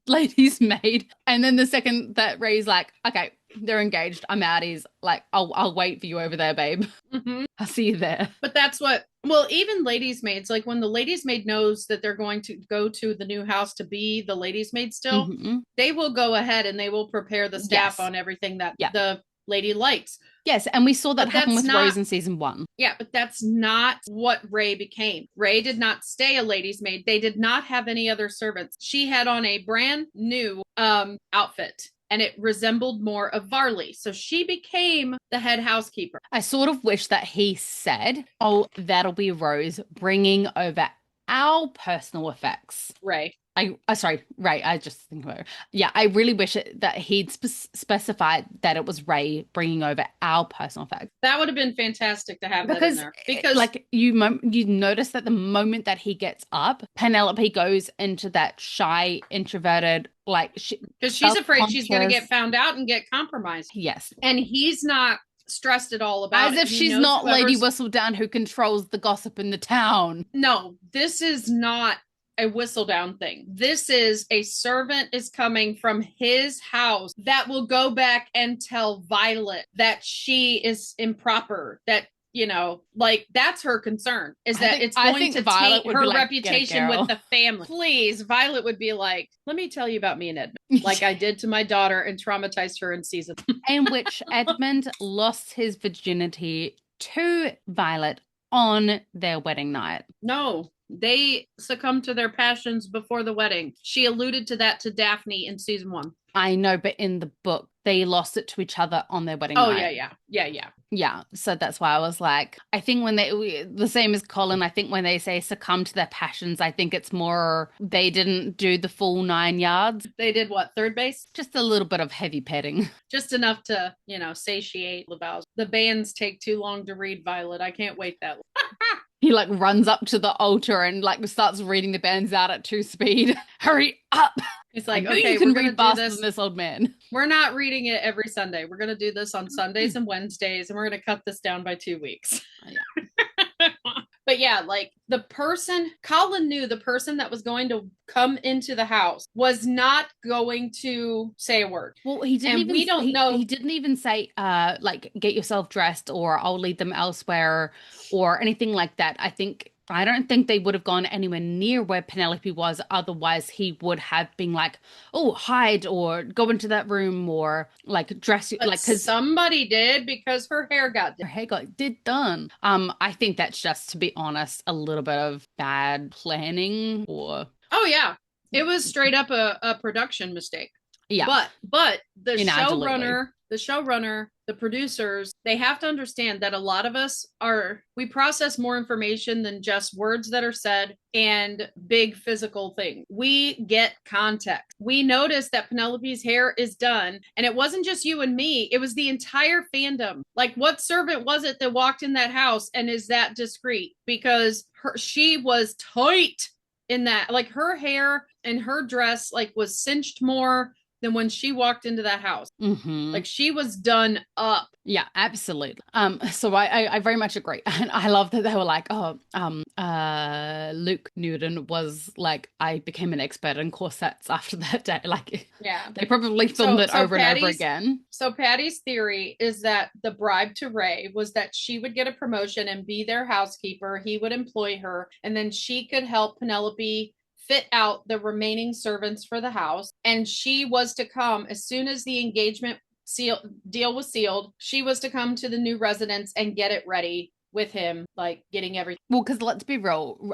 Lady's maid. And then the second that Ray's like, okay, they're engaged, I'm out. He's like, I'll wait for you over there, babe. Mm-hmm. I'll see you there. But that's what, well, even ladies' maids, like when the ladies' maid knows that they're going to go to the new house to be the ladies' maid still, they will go ahead and they will prepare the staff on everything that the lady likes. Yes, and we saw that happen with Rose in season 1. Yeah, but that's not what Ray became. Ray did not stay a lady's maid. They did not have any other servants. She had on a brand new outfit, and it resembled more of Varley. So she became the head housekeeper. I sort of wish that he said, oh, that'll be Rose bringing over our personal effects. Ray. Ray. I just think about it. Yeah, I really wish that he'd specified that it was Ray bringing over our personal effects. That would have been fantastic to have that in there. Because, like, you notice that the moment that he gets up, Penelope goes into that shy, introverted, like, because she's afraid she's going to get found out and get compromised. Yes, and he's not stressed at all about as if she's not Lady Whistledown who controls the gossip in the town. No, this is not a Whistledown thing. This is a servant is coming from his house that will go back and tell Violet that she is improper, that, you know, like, that's her concern, is that it's going to taint her reputation with the family. Please, Violet would be like, let me tell you about me and Edmund, like I did to my daughter and traumatized her in season. In which Edmund lost his virginity to Violet on their wedding night. No. They succumbed to their passions before the wedding. She alluded to that to Daphne in season 1. I know, but in the book, they lost it to each other on their wedding night. Yeah. So that's why I was like, I think when the same as Colin, I think when they say succumb to their passions, I think it's more they didn't do the full 9 yards. They did what, third base? Just a little bit of heavy petting. Just enough to, you know, satiate the vows. The bands take too long to read, Violet. I can't wait that long. He like runs up to the altar and like starts reading the bands out at 2 speed. Hurry up! It's like, okay, you can read faster than this old man. We're not reading it every Sunday. We're going to do this on Sundays and Wednesdays, and we're going to cut this down by 2 weeks. Yeah. But yeah, like Colin knew the person that was going to come into the house was not going to say a word. Well, he didn't He didn't even say, like, get yourself dressed or I'll lead them elsewhere or anything like that. I don't think they would have gone anywhere near where Penelope was. Otherwise, he would have been like, oh, hide or go into that room or like dress. But like, because somebody did, because her hair got done. I think that's just, to be honest, a little bit of bad planning or. Oh, yeah. It was straight up a production mistake. Yeah. But the showrunner, the producers, they have to understand that a lot of us we process more information than just words that are said and big physical things. We get context. We noticed that Penelope's hair is done, and it wasn't just you and me, it was the entire fandom. Like, what servant was it that walked in that house and is that discreet? Because she was tight in that, like, her hair and her dress like was cinched more. than when she walked into that house. Mm-hmm. Like, she was done up. Yeah, absolutely. So I very much agree. And I love that they were like, Luke Newton was like, I became an expert in corsets after that day. Like, Yeah. they probably filmed it over and over Patty's again. So Patty's theory is that the bribe to Ray was that she would get a promotion and be their housekeeper. He would employ her, and then she could help Penelope fit out the remaining servants for the house. And she was to come as soon as the engagement deal was sealed. She was to come to the new residence and get it ready with him, like getting everything. Well, because let's be real,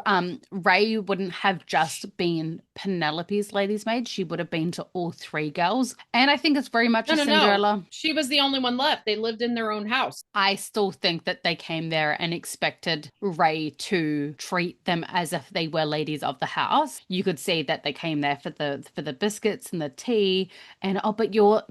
Ray wouldn't have just been Penelope's lady's maid. She would have been to all three girls. And I think it's very much a Cinderella. No. She was the only one left. They lived in their own house. I still think that they came there and expected Ray to treat them as if they were ladies of the house. You could see that they came there for the biscuits and the tea, and but your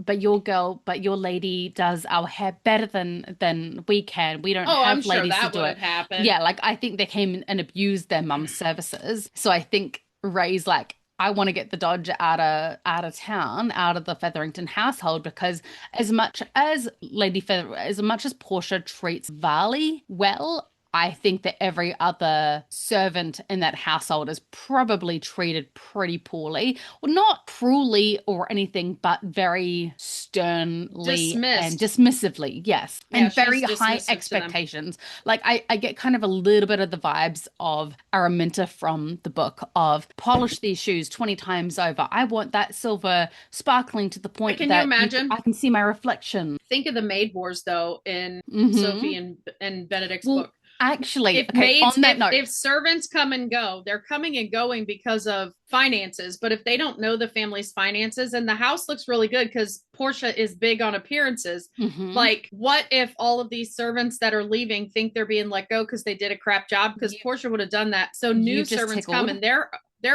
lady does our hair better than we can. We don't have I'm sure ladies that to do would it. happen. Yeah, like I think they came and abused their mum's services. So I think Ray's like, I want to get the Dodge out of town, out of the Featherington household, because as much as as much as Portia treats Varley well, I think that every other servant in that household is probably treated pretty poorly. Well, not cruelly or anything, but very sternly and dismissively. Yes. Yeah, and very high expectations. Like I get kind of a little bit of the vibes of Araminta from the book of polish these shoes 20 times over. I want that silver sparkling to the point Can that you imagine? I can see my reflection. Think of the maid wars though in Sophie and Benedict's book. Actually, if servants come and go, they're coming and going because of finances. But if they don't know the family's finances, and the house looks really good because Portia is big on appearances, like what if all of these servants that are leaving think they're being let go because they did a crap job? Because Portia would have done that. So new servants come and they're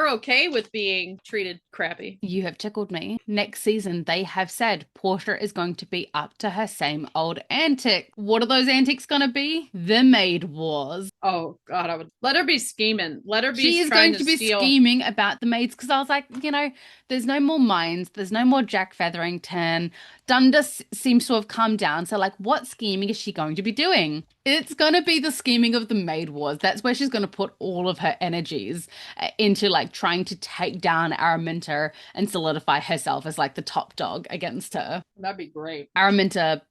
okay with being treated crappy. You have tickled me. Next season, they have said Portia is going to be up to her same old antic. What are those antics going to be? The maid wars. Oh, God, I would let her be scheming. Let her be She is going to be scheming about the maids, because I was like, there's no more mines. There's no more Jack Featherington. Dundas seems to have come down. So, like, what scheming is she going to be doing? It's going to be the scheming of the maid wars. That's where she's going to put all of her energies into, like, trying to take down Araminta and solidify herself as, like, the top dog against her. That'd be great. Araminta,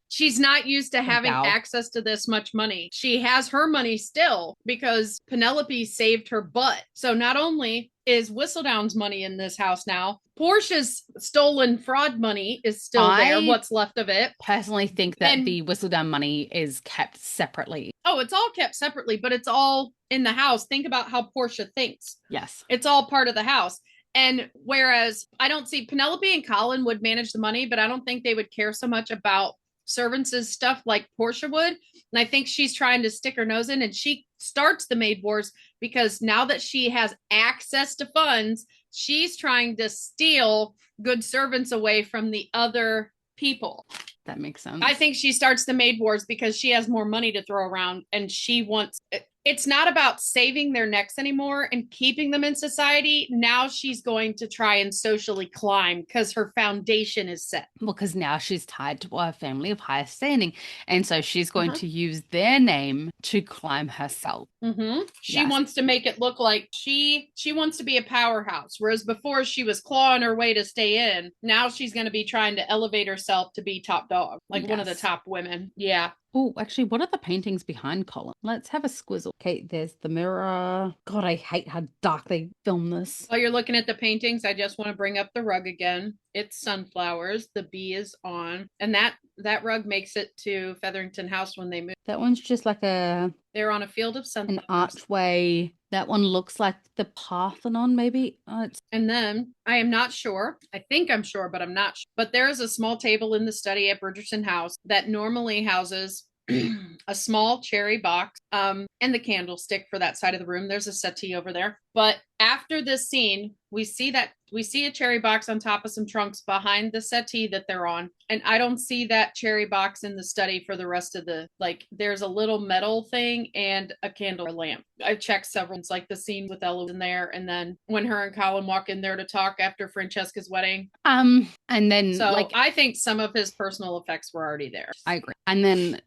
she's not used to having access to this much money. She has her money still because Penelope saved her butt. So not only is Whistledown's money in this house now, Portia's stolen fraud money is still there. What's left of it. Personally think that the Whistledown money is kept separately. Oh, it's all kept separately, but it's all in the house. Think about how Portia thinks. Yes. It's all part of the house. And whereas I don't see Penelope and Colin would manage the money, but I don't think they would care so much about servants' stuff like Portia would. And I think she's trying to stick her nose in, and she starts the maid wars because now that she has access to funds, she's trying to steal good servants away from the other people. That makes sense. I think she starts the maid wars because she has more money to throw around, and she wants it's not about saving their necks anymore and keeping them in society. Now she's going to try and socially climb because her foundation is set. Well, because now she's tied to a family of higher standing. And so she's going to use their name to climb herself. She wants to make it look like she wants to be a powerhouse. Whereas before she was clawing her way to stay in. Now she's going to be trying to elevate herself to be top dog, like one of the top women. Yeah. Oh, actually, what are the paintings behind Colin? Let's have a squizzle. Okay, there's the mirror. God, I hate how dark they film this. While you're looking at the paintings, I just want to bring up the rug again. It's sunflowers. The bee is on. And that rug makes it to Featherington House when they move. That one's just like they're on a field of sunflowers. An archway. That one looks like the Parthenon, maybe. And then, I am not sure. I think I'm sure, but I'm not sure. But there is a small table in the study at Bridgerton House that normally houses a small cherry box, and the candlestick for that side of the room. There's a settee over there. But after this scene, we see a cherry box on top of some trunks behind the settee that they're on. And I don't see that cherry box in the study for the rest of the, like, there's a little metal thing and a candle or lamp. I've checked several, it's like the scene with Ella in there. And then when her and Colin walk in there to talk after Francesca's wedding. And then So like, I think some of his personal effects were already there. I agree. And then,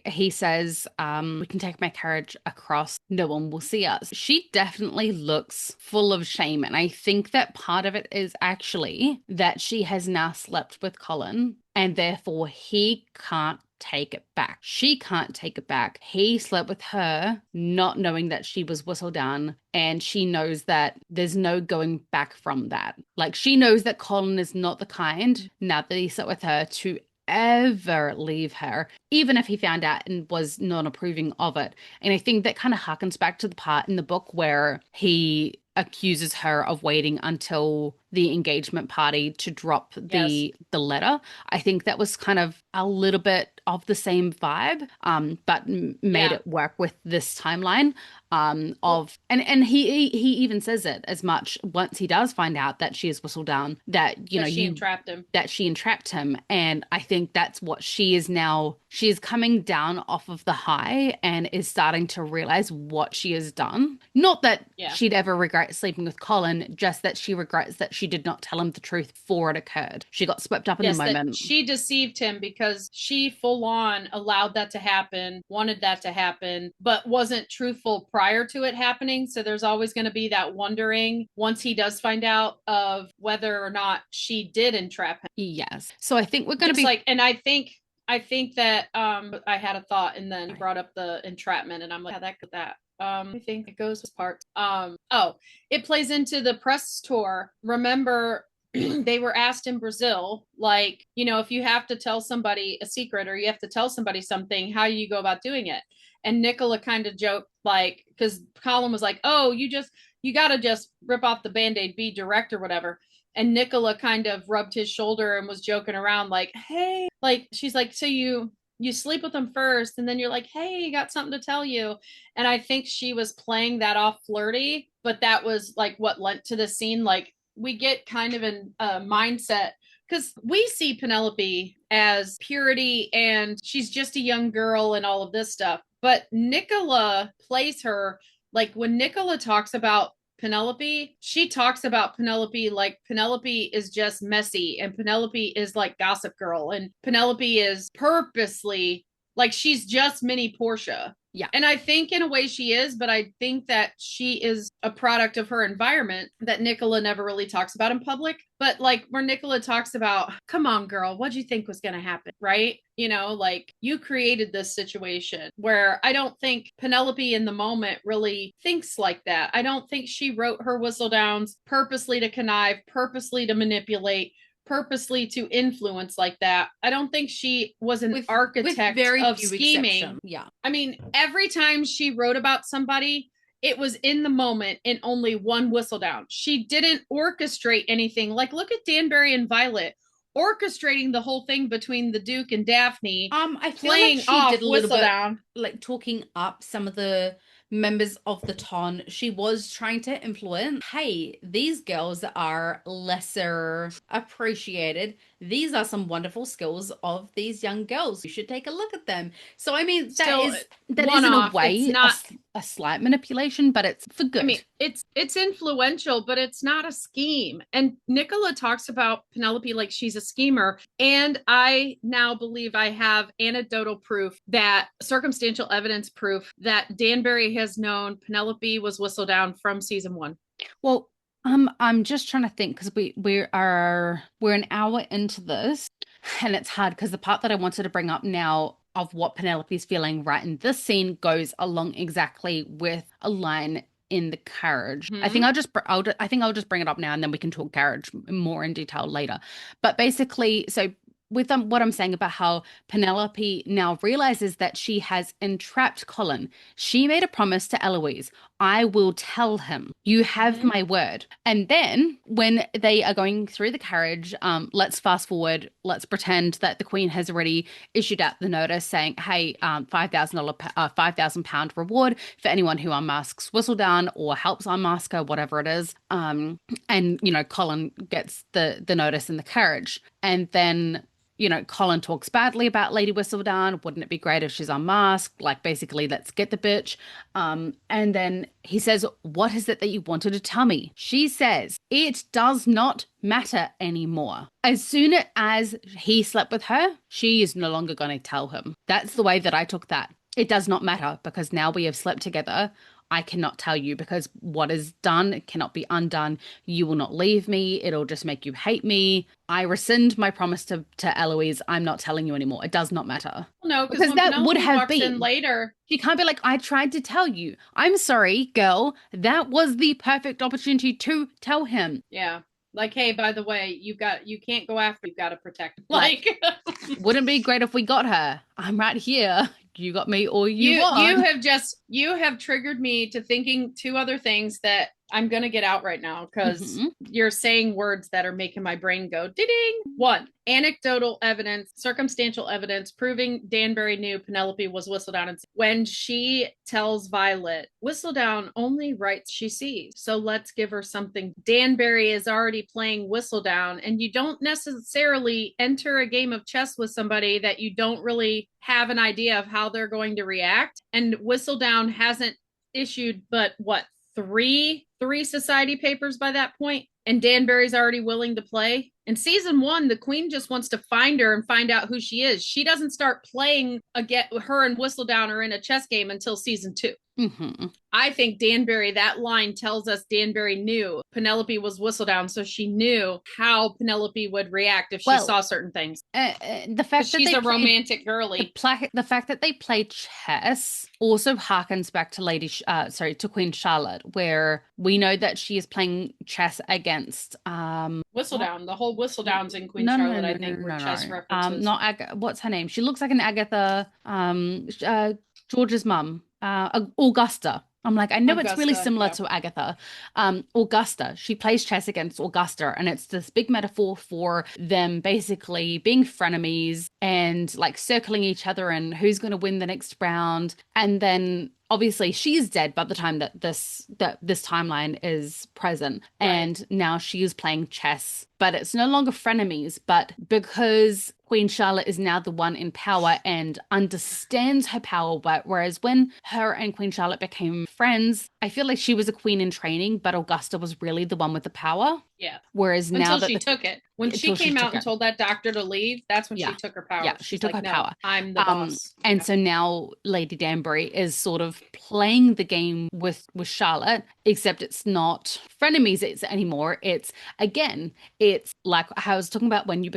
he says, we can take my carriage across. No one will see us. She definitely looks full of shame. And I think that part of it is actually that she has now slept with Colin and therefore he can't take it back. She can't take it back. He slept with her, not knowing that she was whistled down, and she knows that there's no going back from that. Like, she knows that Colin is not the kind, now that he slept with her, to ever leave her, even if he found out and was non-approving of it. And I think that kind of harkens back to the part in the book where he accuses her of waiting until the engagement party to drop the letter. I think that was kind of a little bit of the same vibe, but made it work with this timeline of and he even says it as much once he does find out that she is whistled down, that she entrapped him. And I think that's what she is now. She is coming down off of the high and is starting to realize what she has done. Not that she'd ever regret sleeping with Colin, just that she regrets that she did not tell him the truth before it occurred. She got swept up in the moment. That she deceived him because she full on allowed that to happen, wanted that to happen, but wasn't truthful prior to it happening. So there's always going to be that wondering once he does find out of whether or not she did entrap him. Yes. So I think we're going to be and I think that I had a thought, and then you brought up the entrapment, and I'm like, yeah, that. I think it goes with parts. It plays into the press tour. Remember, they were asked in Brazil, like, if you have to tell somebody a secret or you have to tell somebody something, how do you go about doing it? And Nicola kind of joked, like, because Colin was like, oh, you got to just rip off the Band-Aid, be direct or whatever. And Nicola kind of rubbed his shoulder and was joking around, like, hey, like, she's like, so you sleep with them first, and then you're like, hey, got something to tell you. And I think she was playing that off flirty, but that was like what lent to the scene. Like, we get kind of a mindset, because we see Penelope as purity and she's just a young girl and all of this stuff. But Nicola plays her, like, when Nicola talks about Penelope, she talks about Penelope like Penelope is just messy, and Penelope is like Gossip Girl, and Penelope is purposely like, she's just mini Portia. Yeah. And I think in a way she is, but I think that she is a product of her environment that Nicola never really talks about in public. But like, where Nicola talks about, come on, girl, what'd you think was going to happen? Right? Like, you created this situation, where I don't think Penelope in the moment really thinks like that. I don't think she wrote her whistle downs purposely to connive, purposely to manipulate, purposely to influence like that. I don't think she was an architect of scheming. Exception. Yeah. I mean, every time she wrote about somebody, it was in the moment in only one whistle down. She didn't orchestrate anything. Like, look at Danbury and Violet orchestrating the whole thing between the Duke and Daphne. I feel like she did a little bit down, like talking up some of the members of the ton. She was trying to influence, hey, these girls are lesser appreciated. These are some wonderful skills of these young girls. You should take a look at them. So I mean, that is in a way not a slight manipulation, but it's for good. I mean, it's influential, but it's not a scheme. And Nicola talks about Penelope like she's a schemer. And I now believe I have anecdotal proof, that circumstantial evidence proof, that Danbury has known Penelope was whistled down from season 1. Well, I'm just trying to think, because we're an hour into this, and it's hard because the part that I wanted to bring up now of what Penelope's feeling right in this scene goes along exactly with a line in the carriage. I think I'll just bring it up now, and then we can talk carriage more in detail later. But basically, so with what I'm saying about how Penelope now realizes that she has entrapped Colin. She made a promise to Eloise. I will tell him. You have my word. And then when they are going through the carriage, let's fast forward. Let's pretend that the Queen has already issued out the notice saying, hey, £5,000 reward for anyone who unmasks Whistledown or helps unmask her, whatever it is. And, Colin gets the notice in the carriage. And then Colin talks badly about Lady Whistledown. Wouldn't it be great if she's unmasked? Like, basically, let's get the bitch. And then he says, what is it that you wanted to tell me? She says, it does not matter anymore. As soon as he slept with her, she is no longer going to tell him. That's the way that I took that. It does not matter because now we have slept together. I cannot tell you because what is done cannot be undone. You will not leave me. It'll just make you hate me. I rescind my promise to Eloise. I'm not telling you anymore. It does not matter. No, because that Penelope would have walks been in later. She can't be like, I tried to tell you. I'm sorry, girl. That was the perfect opportunity to tell him. Yeah. Like, hey, by the way, you can't go after, you've got to protect. Like, wouldn't it be great if we got her? I'm right here. You got me all you want. You have triggered me to thinking two other things that I'm going to get out right now because you're saying words that are making my brain go ding. One, anecdotal evidence, circumstantial evidence proving Danbury knew Penelope was Whistledown. And when she tells Violet, Whistledown only writes she sees, so let's give her something. Danbury is already playing Whistledown, and you don't necessarily enter a game of chess with somebody that you don't really have an idea of how they're going to react. And Whistledown hasn't issued but what, three society papers by that point, and Danbury's already willing to play. In season 1, the Queen just wants to find her and find out who she is. She doesn't start playing her and Whistledown are in a chess game until season 2. I think Danbury, that line tells us Danbury knew Penelope was Whistledown, so she knew how Penelope would react if she saw certain things. The fact that she's a romantic girly. The fact that they play chess also harkens back to to Queen Charlotte, where we know that she is playing chess against Whistledown. The whole Whistledown's in Queen Charlotte, I think, were chess references. What's her name? She looks like an Agatha, George's mum. Augusta. I'm like, I know Augusta, it's really similar to Agatha. Augusta, she plays chess against Augusta, and it's this big metaphor for them basically being frenemies and like circling each other and who's going to win the next round. And then obviously she's dead by the time that this timeline is present. Right. And now she is playing chess, but it's no longer frenemies, but because Queen Charlotte is now the one in power and understands her power, whereas when her and Queen Charlotte became friends, I feel like she was a queen in training, but Augusta was really the one with the power. Yeah. Whereas now she took it. When she came out and told that doctor to leave, that's when she took her power. Yeah, she took her power. I'm the boss. And so now Lady Danbury is sort of playing the game with Charlotte, except it's not frenemies anymore. It's like I was talking about when you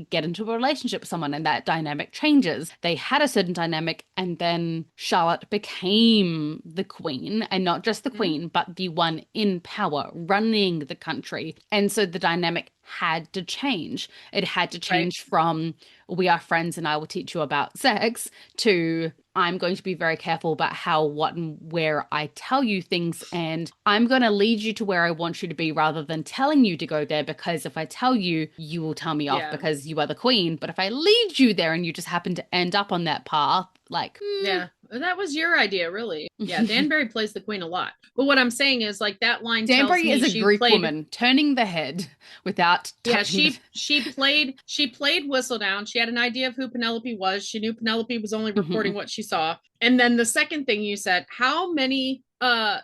get into a relationship with someone and that dynamic changes. They had a certain dynamic and then Charlotte became the queen, and not just the queen, but the one in power running the country. And so the dynamic had to change. It had to change from we are friends and I will teach you about sex to I'm going to be very careful about how, what, and where I tell you things, and I'm going to lead you to where I want you to be rather than telling you to go there, because if I tell you, you will tell me off because you are the queen. But if I lead you there and you just happen to end up on that path, like... Yeah, that was your idea, really. Yeah, Danbury plays the queen a lot. But what I'm saying is, like, that line Danbury tells me is a Greek woman turning the head without touching she played Whistledown. She had an idea of who Penelope was. She knew Penelope was only reporting what she saw. And then the second thing you said, how many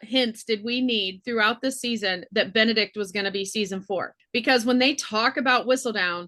hints did we need throughout the season that Benedict was going to be season 4? Because when they talk about Whistledown,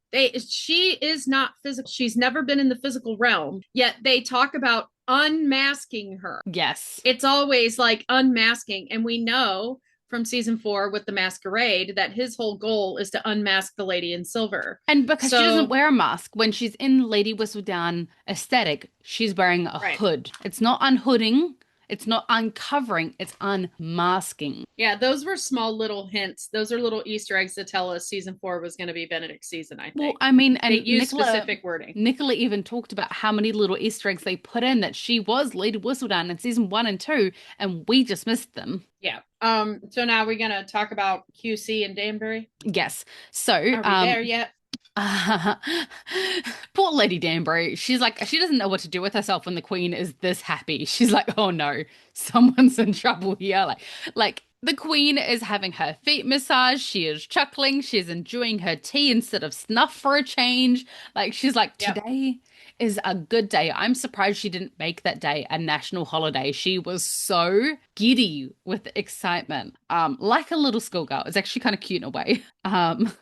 she is not physical. She's never been in the physical realm, yet they talk about unmasking her. Yes. It's always like unmasking. And we know from season 4 with the masquerade that his whole goal is to unmask the lady in silver. And because she doesn't wear a mask, when she's in Lady Whistledown aesthetic, she's wearing a hood. It's not unhooding. It's not uncovering, it's unmasking. Yeah, those were small little hints. Those are little Easter eggs to tell us season 4 was going to be Benedict's season, I Well, think. I mean, They and used specific wording. Nicola even talked about how many little Easter eggs they put in that she was Lady Whistledown in season 1 and 2, and we just missed them. Yeah. So now we're gonna talk about QC and Danbury. Yes. So, Are we there yet? poor Lady Danbury. She's like, she doesn't know what to do with herself when the Queen is this happy. She's like, oh no, someone's in trouble here. Like the Queen is having her feet massaged. She is chuckling. She's enjoying her tea instead of snuff for a change. Like she's like, Yep. today is a good day. I'm surprised she didn't make that day a national holiday. She was so giddy with excitement, like a little schoolgirl. It's actually kind of cute in a way.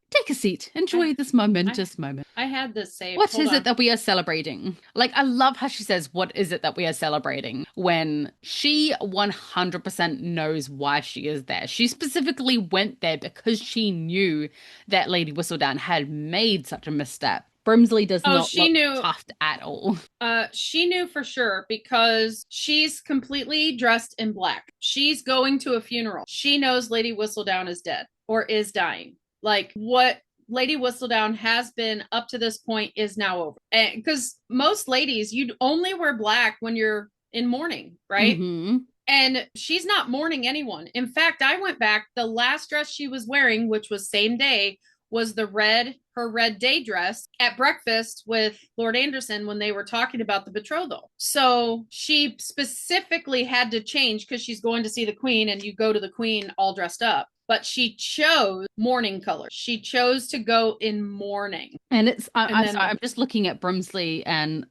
Take a seat. Enjoy this momentous moment. I had this saved. What Hold is on. it that we are celebrating? Like, I love how she says, what is it that we are celebrating? When she 100% knows why she is there. She specifically went there because she knew that Lady Whistledown had made such a misstep. Brimsley does not she look knew tough at all. She knew for sure because she's completely dressed in black. She's going to a funeral. She knows Lady Whistledown is dead or is dying. Like what Lady Whistledown has been up to this point is now over. Because most ladies, you'd only wear black when you're in mourning, right? Mm-hmm. And she's not mourning anyone. In fact, I went back. The last dress she was wearing, which was same day, was her red day dress at breakfast with Lord Anderson when they were talking about the betrothal. So she specifically had to change because she's going to see the Queen, and you go to the Queen all dressed up. But she chose mourning color. She chose to go in mourning. And I'm just looking at Brimsley and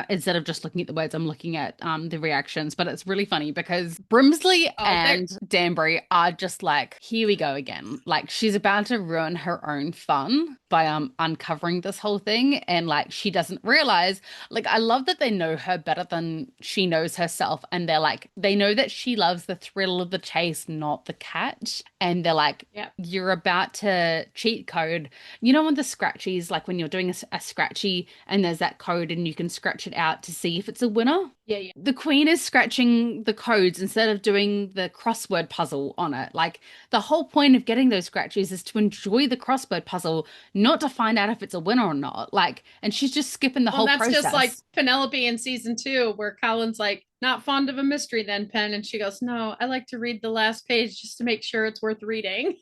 instead of just looking at the words, I'm looking at the reactions. But it's really funny because Brimsley and Danbury are just like, here we go again. Like she's about to ruin her own fun by uncovering this whole thing, and like she doesn't realize. Like I love that they know her better than she knows herself, and they know that she loves the thrill of the chase, not the catch. And they're like, you're about to cheat code. You know when the scratchies, like when you're doing a scratchy and there's that code and you can scratch it out to see if it's a winner? Yeah. The Queen is scratching the codes instead of doing the crossword puzzle on it. Like the whole point of getting those scratchies is to enjoy the crossword puzzle, not to find out if it's a winner or not. Like, and she's just skipping the whole process. That's just like Penelope in season 2, where Colin's like, not fond of a mystery then, Pen. And she goes, no, I like to read the last page just to make sure it's worth reading.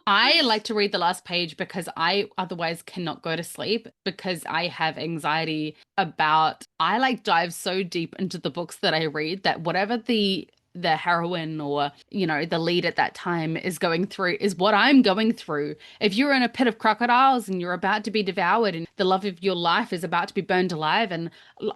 I like to read the last page because I otherwise cannot go to sleep because I have anxiety about, I like dive so deep into the books that I read that whatever the heroine or, you know, the lead at that time is going through is what I'm going through. If you're in a pit of crocodiles and you're about to be devoured and the love of your life is about to be burned alive, and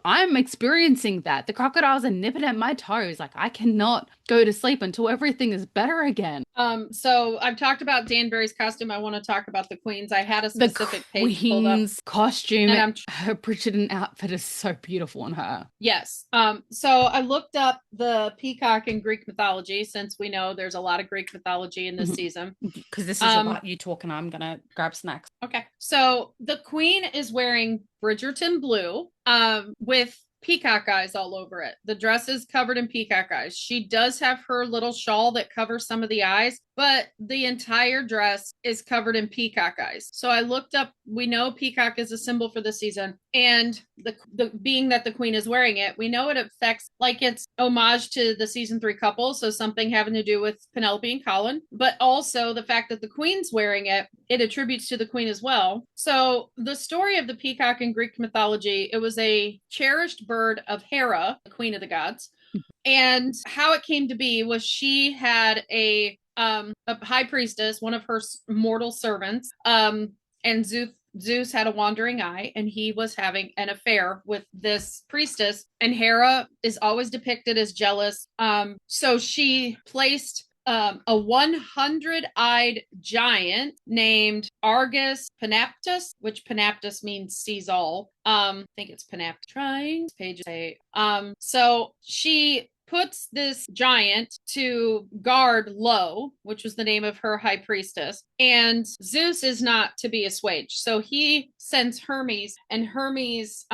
I'm experiencing that. The crocodiles are nipping at my toes. Like I cannot go to sleep until everything is better again. So I've talked about Danbury's costume. I want to talk about the Queen's. I had a specific page pulled up. The Queen's costume, and her Bridgerton outfit is so beautiful on her. Yes. So I looked up the peacock in Greek mythology, since we know there's a lot of Greek mythology in this season. Because this is about you talking, I'm gonna grab snacks. Okay. So the Queen is wearing Bridgerton blue, with peacock eyes all over it. The dress is covered in peacock eyes. She does have her little shawl that covers some of the eyes, but the entire dress is covered in peacock eyes. So I looked up, we know peacock is a symbol for the season, and the being that the Queen is wearing it, we know it affects, like it's homage to the season 3 couple, so something having to do with Penelope and Colin, but also the fact that the Queen's wearing it, it attributes to the Queen as well. So the story of the peacock in Greek mythology, it was a cherished bird of Hera, the Queen of the gods. And how it came to be was she had a high priestess, one of her mortal servants, and Zeus had a wandering eye, and he was having an affair with this priestess, and Hera is always depicted as jealous. So she placed a 100-eyed giant named Argus Panaptus, which Panaptus means sees all. I think it's Panaptus. Trying page say. So she puts this giant to guard Lo, which was the name of her high priestess, and Zeus is not to be assuaged. So he sends Hermes, and Hermes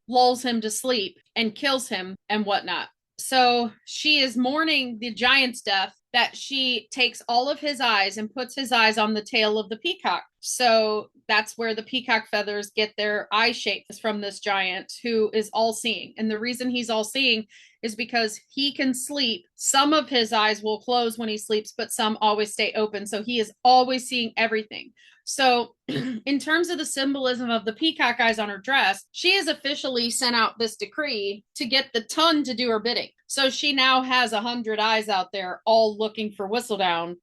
lulls him to sleep and kills him and whatnot. So she is mourning the giant's death, that she takes all of his eyes and puts his eyes on the tail of the peacock. So that's where the peacock feathers get their eye shapes, from this giant who is all seeing. And the reason he's all seeing is because he can sleep. Some of his eyes will close when he sleeps, but some always stay open. So he is always seeing everything. So, in terms of the symbolism of the peacock eyes on her dress, she has officially sent out this decree to get the ton to do her bidding. So she now has 100 eyes out there all looking for Whistledown.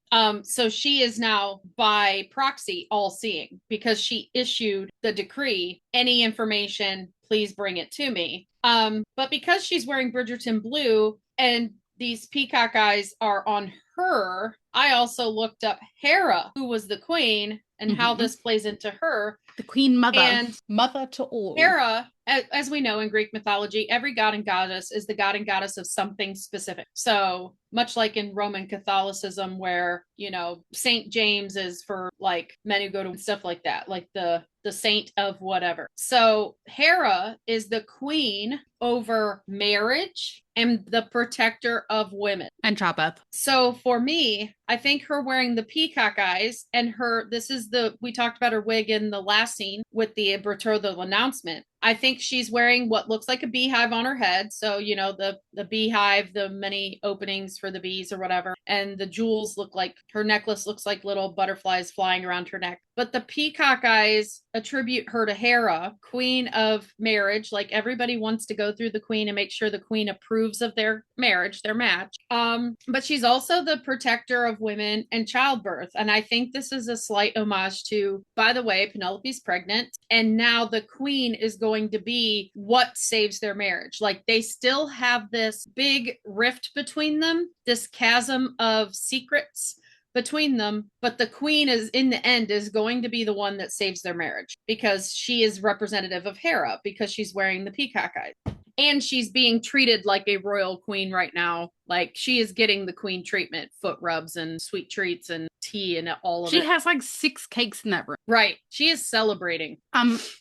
So she is now by proxy all seeing, because she issued the decree. Any information, please bring it to me. But because she's wearing Bridgerton blue and these peacock eyes are on her, I also looked up Hera, who was the queen, and how this plays into her. The queen mother. And mother to all. Hera, as we know in Greek mythology, every god and goddess is the god and goddess of something specific. So much like in Roman Catholicism, where, you know, Saint James is for like men who go to stuff like that, like the saint of whatever. So Hera is the queen over marriage and the protector of women. And childbirth. So for me, I think her wearing the peacock eyes and we talked about her wig in the last scene with the betrothal announcement. I think she's wearing what looks like a beehive on her head. So, you know, the beehive, the many openings for the bees or whatever. And the jewels her necklace looks like little butterflies flying around her neck. But the peacock eyes attribute her to Hera, queen of marriage. Like, everybody wants to go through the queen and make sure the queen approves of their marriage, their match. But she's also the protector of women and childbirth. And I think this is a slight homage to, by the way, Penelope's pregnant. And now the queen is going to be what saves their marriage. Like, they still have this big rift between them, this chasm of secrets between them, but the queen is, in the end, is going to be the one that saves their marriage, because she is representative of Hera, because she's wearing the peacock eyes. And she's being treated like a royal queen right now. Like, she is getting the queen treatment, foot rubs and sweet treats and tea and all of it. She has like 6 cakes in that room. Right. She is celebrating.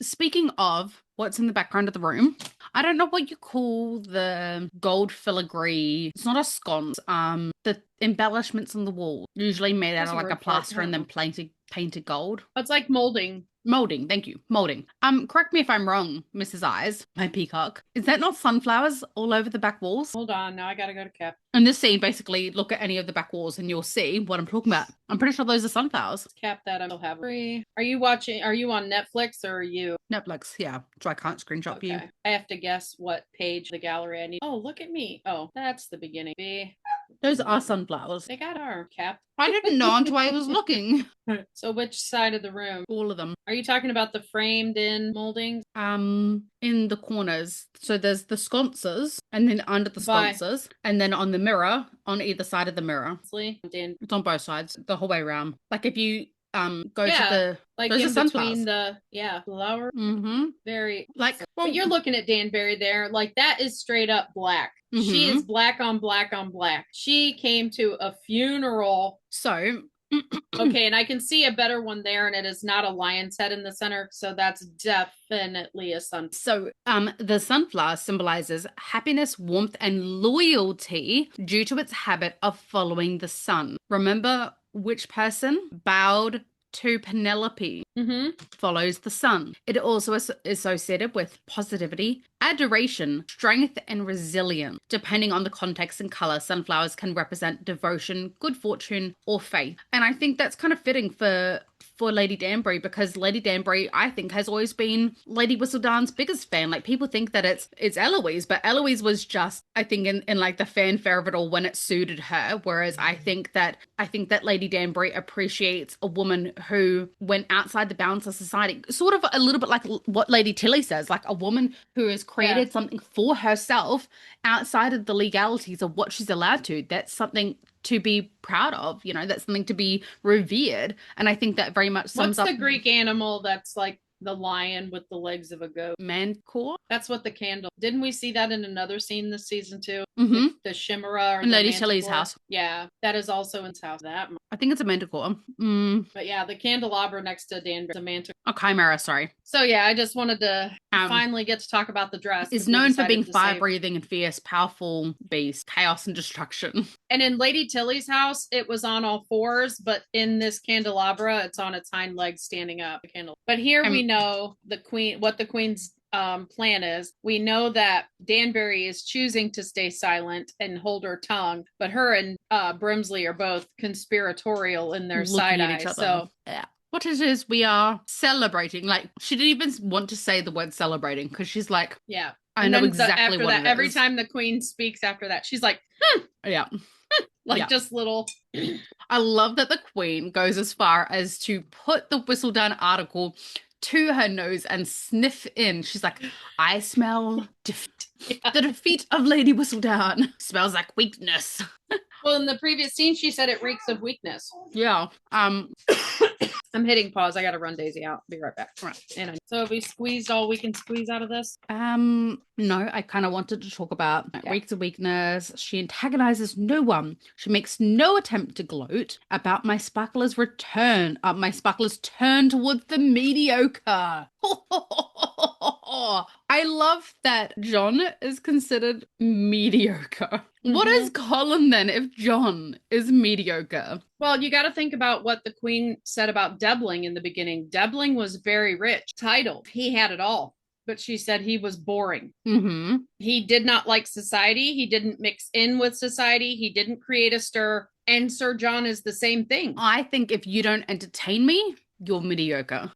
Speaking of what's in the background of the room, I don't know what you call the gold filigree. It's not a sconce. The embellishments on the wall, usually made out of like a plaster and then painted gold. It's like molding. Molding, thank you. Molding. Correct me if I'm wrong, Mrs. Eyes, my peacock. Is that not sunflowers all over the back walls? Hold on, now I gotta go to Cap. In this scene, basically, look at any of the back walls and you'll see what I'm talking about. I'm pretty sure those are sunflowers. Cap that, I'll have free. Are you on Netflix or are you? Netflix, yeah. So I can't screenshot you. I have to guess what page of the gallery I need. Oh, look at me. Oh, that's the beginning. Those are sunflowers. They got our Cap. I didn't know until I was looking. So which side of the room? All of them. Are you talking about the framed in moldings? In the corners. So there's the sconces, and then under the sconces, and then on the mirror, on either side of the mirror. It's on both sides, the whole way around. Like, if you go to the, like, those in are sunflowers. Between the flower. Very like. Well, but you're looking at Danbury there. Like, that is straight up black. She is black on black on black. She came to a funeral. So. Okay, and I can see a better one there, and it is not a lion's head in the center, so that's definitely a sun. So the sunflower symbolizes happiness, warmth, and loyalty due to its habit of following the sun. Remember which person bowed to Penelope? Follows the sun. It also is associated with positivity, adoration, strength, and resilience. Depending on the context and color, sunflowers can represent devotion, good fortune, or faith. And I think that's kind of fitting for Lady Danbury, because Lady Danbury, I think, has always been Lady Whistledown's biggest fan. Like, people think that it's Eloise, but Eloise was just, I think, in like the fanfare of it all when it suited her. Whereas I think that Lady Danbury appreciates a woman who went outside the bounds of society, sort of a little bit like what Lady Tilly says, like a woman who has created something for herself outside of the legalities of what she's allowed to. That's something to be proud of, you know, that's something to be revered. And I think that very much sums up. What's the Greek animal that's like the lion with the legs of a goat? Manticore? That's what the candle. Didn't we see that in another scene this season too? The Chimera or in the Lady Shelley's Manticore. house. Yeah, that is also in his house. I think it's a manticore. But yeah, the candelabra next to Danbury is a manticore. A chimera, sorry. So yeah, I just wanted to finally get to talk about the dress. It's known for being fire-breathing and fierce, powerful beast, chaos and destruction. And in Lady Tilly's house, it was on all fours, but in this candelabra, it's on its hind legs standing up. But here we know what the queen's plan is. We know that Danbury is choosing to stay silent and hold her tongue, but her and Brimsley are both conspiratorial in their side eye. So yeah. What it is, we are celebrating. Like, she didn't even want to say the word celebrating because she's like, yeah, I know exactly what it is. Every time the queen speaks after that, she's like, yeah. Just little. I love that the queen goes as far as to put the Whistledown article to her nose and sniff in. She's like, I smell defeat. Yeah. The defeat of Lady Whistledown smells like weakness. Well, in the previous scene, she said it reeks of weakness. Yeah. I'm hitting pause. I got to run Daisy out. Be right back. Right. So have we squeezed all we can squeeze out of this? No, I kind of wanted to talk about reeks of weakness. She antagonizes no one. She makes no attempt to gloat about my sparkler's return. My sparkler's turn towards the mediocre. I love that John is considered mediocre. What is Colin then if John is mediocre? Well, you got to think about what the queen said about Debling in the beginning. Debling was very rich, titled. He had it all. But she said he was boring. He did not like society. He didn't mix in with society. He didn't create a stir. And Sir John is the same thing. I think if you don't entertain me, you're mediocre.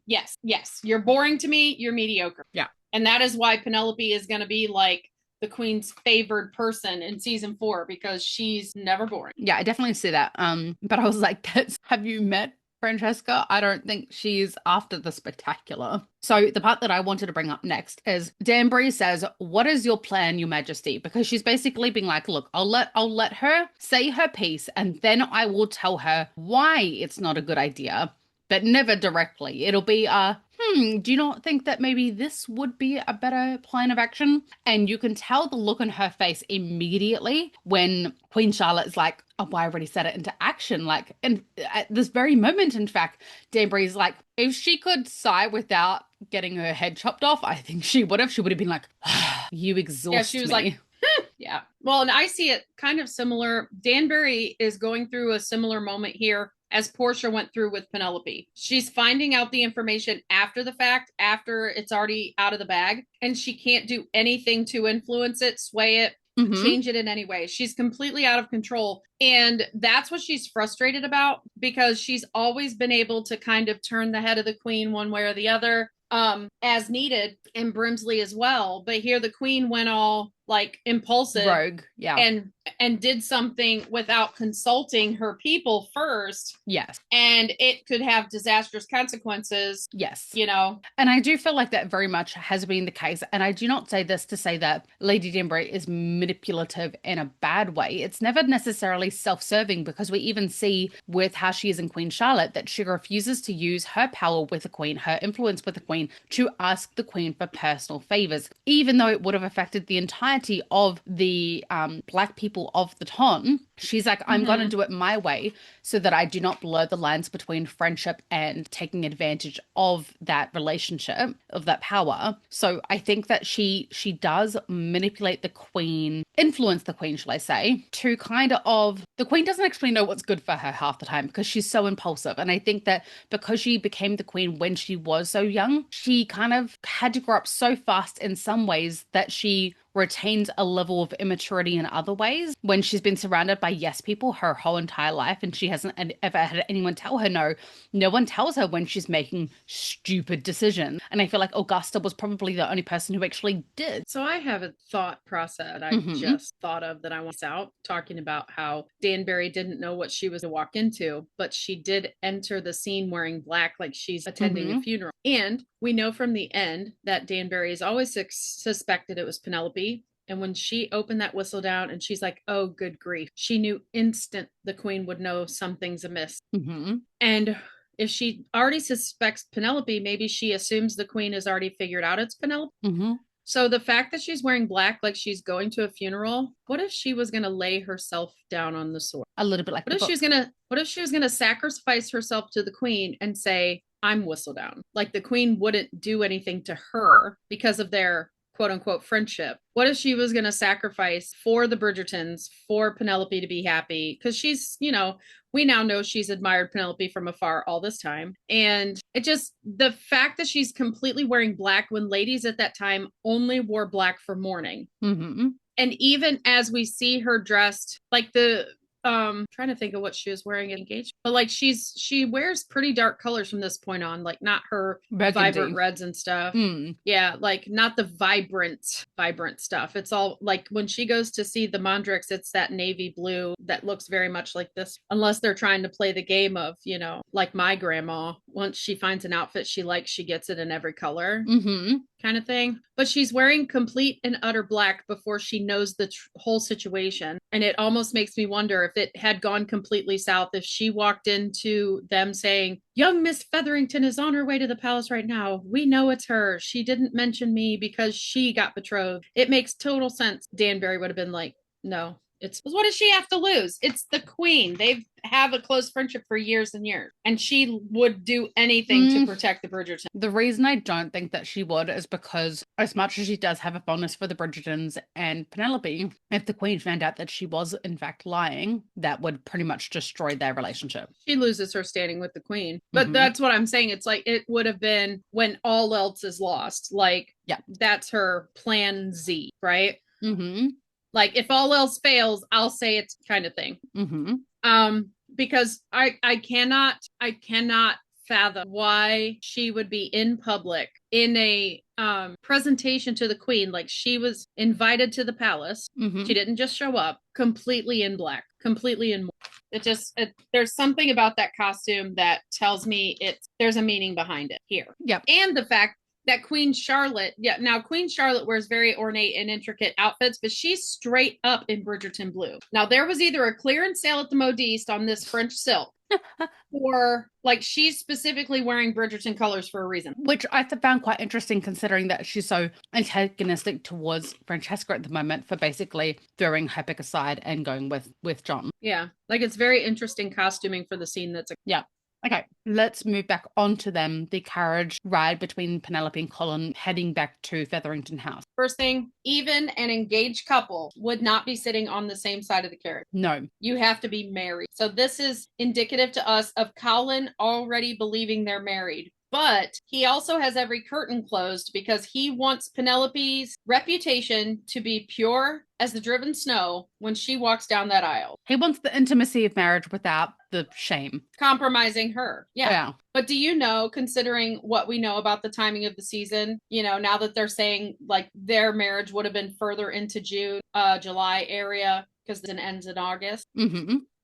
Yes. You're boring to me. You're mediocre. Yeah. And that is why Penelope is going to be like the queen's favored person in season 4 because she's never boring. Yeah, I definitely see that. But I was like, have you met Francesca? I don't think she's after the spectacular. So the part that I wanted to bring up next is Danbury says, what is your plan, your majesty? Because she's basically being like, look, I'll let her say her piece and then I will tell her why it's not a good idea, but never directly. It'll be do you not think that maybe this would be a better plan of action? And you can tell the look on her face immediately when Queen Charlotte is like, oh, I already set it into action. Like, and at this very moment, in fact, Danbury's like, if she could sigh without getting her head chopped off, I think she would have. She would have been like, you exhaust me. Yeah, she was like, yeah. Well, and I see it kind of similar. Danbury is going through a similar moment here as Portia went through with Penelope. She's finding out the information after the fact, after it's already out of the bag, and she can't do anything to influence it, sway it, change it in any way. She's completely out of control. And that's what she's frustrated about because she's always been able to kind of turn the head of the queen one way or the other as needed, and Brimsley as well. But here the queen went all like impulsive rogue, yeah, and did something without consulting her people first. Yes. And it could have disastrous consequences. Yes. You know. And I do feel like that very much has been the case. And I do not say this to say that Lady Danbury is manipulative in a bad way. It's never necessarily self-serving because we even see with how she is in Queen Charlotte that she refuses to use her power with the queen, her influence with the queen, to ask the queen for personal favors, even though it would have affected the entirety of the black people of the ton. She's like, I'm going to do it my way so that I do not blur the lines between friendship and taking advantage of that relationship, of that power. So I think that she does manipulate the queen, influence the queen, shall I say, to kind of, the queen doesn't actually know what's good for her half the time because she's so impulsive. And I think that because she became the queen when she was so young, she kind of had to grow up so fast in some ways that she retains a level of immaturity in other ways when she's been surrounded by yes people her whole entire life and she hasn't ever had anyone tell her no. No one tells her when she's making stupid decisions. And I feel like Augusta was probably the only person who actually did. So I have a thought process I just thought of that I want out, talking about how Danbury didn't know what she was to walk into, but she did enter the scene wearing black like she's attending a funeral. And we know from the end that Danbury has always suspected it was Penelope. And when she opened that whistle down and she's like, oh, good grief, she knew instant the queen would know something's amiss. And if she already suspects Penelope, maybe she assumes the queen has already figured out it's Penelope. So the fact that she's wearing black, like she's going to a funeral, what if she was going to lay herself down on the sword? A little bit like What if she was going to sacrifice herself to the queen and say, I'm Whistledown? Like the queen wouldn't do anything to her because of their quote unquote friendship. What if she was going to sacrifice for the Bridgertons, for Penelope to be happy? Because she's, we now know she's admired Penelope from afar all this time. And the fact that she's completely wearing black when ladies at that time only wore black for mourning. Mm-hmm. And even as we see her dressed, like trying to think of what she was wearing at engagement, but like she wears pretty dark colors from this point on, like not her vibrant reds and stuff. Yeah, like not the vibrant stuff. It's all like when she goes to see the Mondricks, it's that navy blue that looks very much like this, unless they're trying to play the game of, like my grandma, once she finds an outfit she likes, she gets it in every color. Kind of thing. But she's wearing complete and utter black before she knows the whole situation. And it almost makes me wonder if it had gone completely south, if she walked into them saying, young Miss Featherington is on her way to the palace right now. We know it's her. She didn't mention me because she got betrothed. It makes total sense. Danbury would have been like, no. What does she have to lose? It's the queen. They have a close friendship for years and years. And she would do anything to protect the Bridgertons. The reason I don't think that she would is because as much as she does have a fondness for the Bridgertons and Penelope, if the queen found out that she was in fact lying, that would pretty much destroy their relationship. She loses her standing with the queen. But that's what I'm saying. It's like it would have been when all else is lost. Like, yeah, that's her plan Z, right? Like if all else fails, I'll say it's kind of thing. Because I cannot fathom why she would be in public in a presentation to the queen. Like she was invited to the palace. She didn't just show up completely in black, completely in. There's something about that costume that tells me there's a meaning behind it here. Yep. And the fact that Queen Charlotte, now Queen Charlotte wears very ornate and intricate outfits, but she's straight up in Bridgerton blue. Now there was either a clearance sale at the Modiste on this French silk, or like she's specifically wearing Bridgerton colors for a reason. Which I found quite interesting considering that she's so antagonistic towards Francesca at the moment for basically throwing her pick aside and going with John. Yeah, like it's very interesting costuming for the scene yeah. Okay, let's move back onto them. The carriage ride between Penelope and Colin heading back to Featherington House. First thing, even an engaged couple would not be sitting on the same side of the carriage. No. You have to be married. So this is indicative to us of Colin already believing they're married. But he also has every curtain closed because he wants Penelope's reputation to be pure as the driven snow when she walks down that aisle. He wants the intimacy of marriage without the shame. Compromising her. Yeah. But do you know, considering what we know about the timing of the season, now that they're saying like their marriage would have been further into June, July area because it ends in August.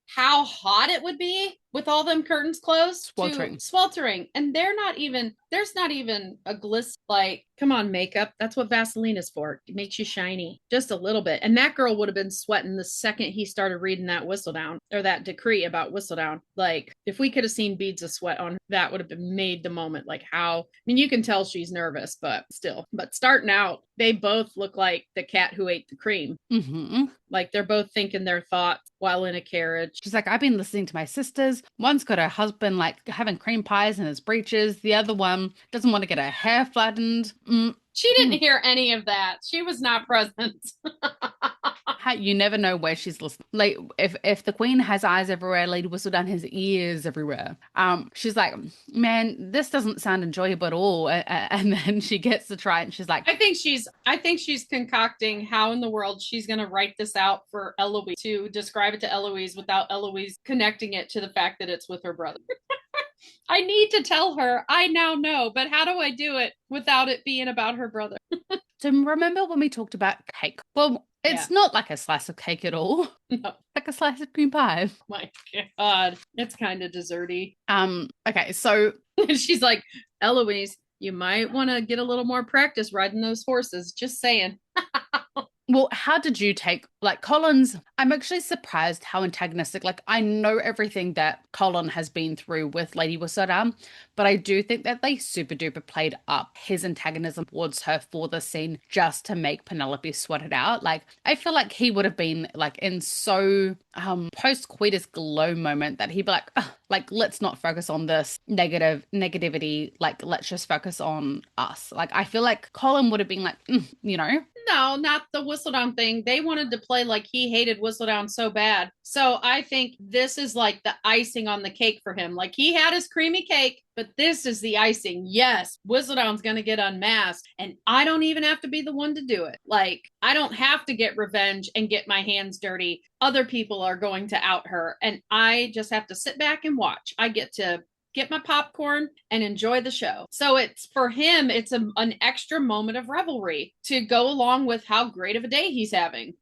How hot it would be with all them curtains closed. Sweltering. And there's not even a glisten. Like, come on, makeup. That's what Vaseline is for. It makes you shiny just a little bit. And that girl would have been sweating the second he started reading that Whistledown or that decree about Whistledown. Like, if we could have seen beads of sweat on her, that would have been made the moment. Like you can tell she's nervous, but still. But starting out, they both look like the cat who ate the cream. Like they're both thinking their thoughts while in a carriage. She's like, I've been listening to my sisters. One's got her husband like having cream pies in his breeches. The other one doesn't want to get her hair flattened. She didn't hear any of that. She was not present. You never know where she's listening. Like if the queen has eyes everywhere, Lady Whistledown has ears everywhere. She's like, man, this doesn't sound enjoyable at all. And then she gets to try it and she's like, I think she's concocting how in the world she's going to write this out for Eloise to describe it to Eloise without Eloise connecting it to the fact that it's with her brother. I need to tell her. I now know, but how do I do it without it being about her brother? So remember when we talked about cake? Well, it's not like a slice of cake at all. No. Like a slice of cream pie. My God. It's kind of desserty. Okay, so she's like, Eloise, you might want to get a little more practice riding those horses. Just saying. Well, how did you take Like Colin's, I'm actually surprised how antagonistic. Like I know everything that Colin has been through with Lady Whistledown, but I do think that they super duper played up his antagonism towards her for the scene just to make Penelope sweat it out. Like I feel like he would have been like in so post coitus glow moment that he'd be like, "Ugh, like let's not focus on this negativity. Like let's just focus on us." Like I feel like Colin would have been like, you know. No, not the Whistledown thing. They wanted to play like he hated Whistledown so bad. So I think this is like the icing on the cake for him. Like he had his creamy cake, but this is the icing. Yes, Whistledown's going to get unmasked, and I don't even have to be the one to do it. Like, I don't have to get revenge and get my hands dirty. Other people are going to out her, and I just have to sit back and watch. I get to get my popcorn and enjoy the show. So it's for him, it's an extra moment of revelry to go along with how great of a day he's having.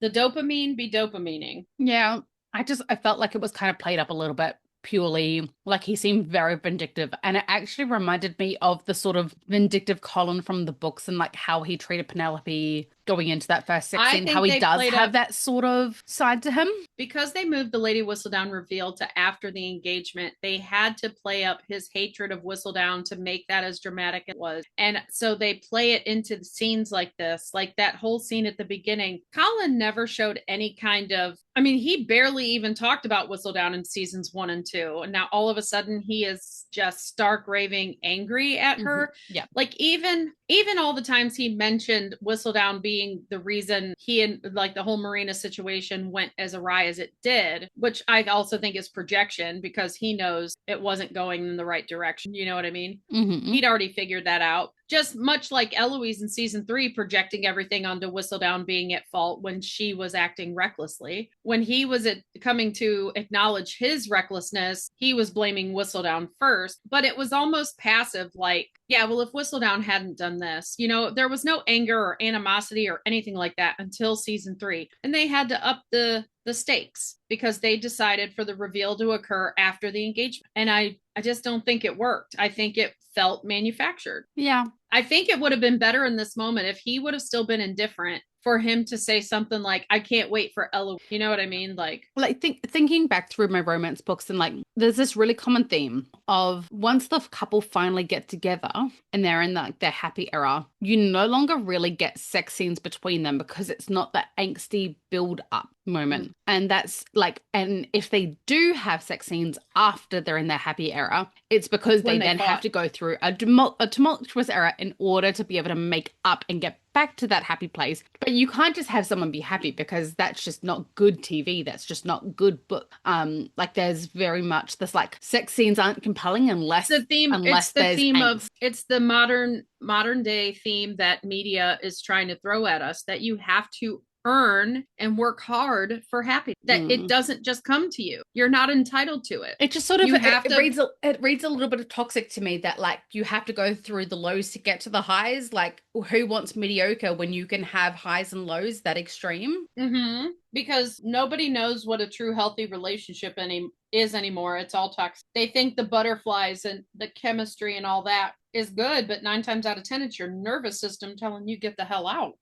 The dopamine be dopamining. Yeah, I felt like it was kind of played up a little bit purely like he seemed very vindictive, and it actually reminded me of the sort of vindictive Colin from the books and like how he treated Penelope going into that first sex scene, how he does have that sort of side to him. Because they moved the Lady Whistledown reveal to after the engagement, they had to play up his hatred of Whistledown to make that as dramatic as it was. And so they play it into the scenes like this, like that whole scene at the beginning. Colin never showed any kind of, I mean, he barely even talked about Whistledown in seasons 1 and 2. And now all of a sudden he is just stark raving angry at her. Yeah. Like even all the times he mentioned Whistledown being the reason he and like the whole Marina situation went as awry as it did, which I also think is projection because he knows it wasn't going in the right direction. You know what I mean? Mm-hmm. He'd already figured that out. Just much like Eloise in season 3 projecting everything onto Whistledown being at fault when she was acting recklessly. When he was coming to acknowledge his recklessness, he was blaming Whistledown first, but it was almost passive, like, yeah, well, if Whistledown hadn't done this, you know, there was no anger or animosity or anything like that until season 3. And they had to up the stakes because they decided for the reveal to occur after the engagement. And I just don't think it worked. I think it felt manufactured. Yeah. I think it would have been better in this moment if he would have still been indifferent for him to say something like, I can't wait for Ella. You know what I mean? Like thinking back through my romance books and like there's this really common theme of once the couple finally get together and they're in like their happy era, you no longer really get sex scenes between them because it's not that angsty build up moment. And that's like, and if they do have sex scenes after they're in their happy era, it's because they then have to go through a tumultuous era in order to be able to make up and get back to that happy place. But you can't just have someone be happy because that's just not good TV. That's just not good book. Like there's very much this like sex scenes aren't compelling unless the theme. Unless it's the theme angst. Of it's the modern day theme that media is trying to throw at us, that you have to earn and work hard for happiness, that it doesn't just come to you. You're not entitled to it. It just sort of it reads a little bit of toxic to me, that like you have to go through the lows to get to the highs. Like who wants mediocre when you can have highs and lows that extreme? Because nobody knows what a true healthy relationship is anymore. It's all toxic. They think the butterflies and the chemistry and all that is good, but 9 times out of 10 it's your nervous system telling you get the hell out.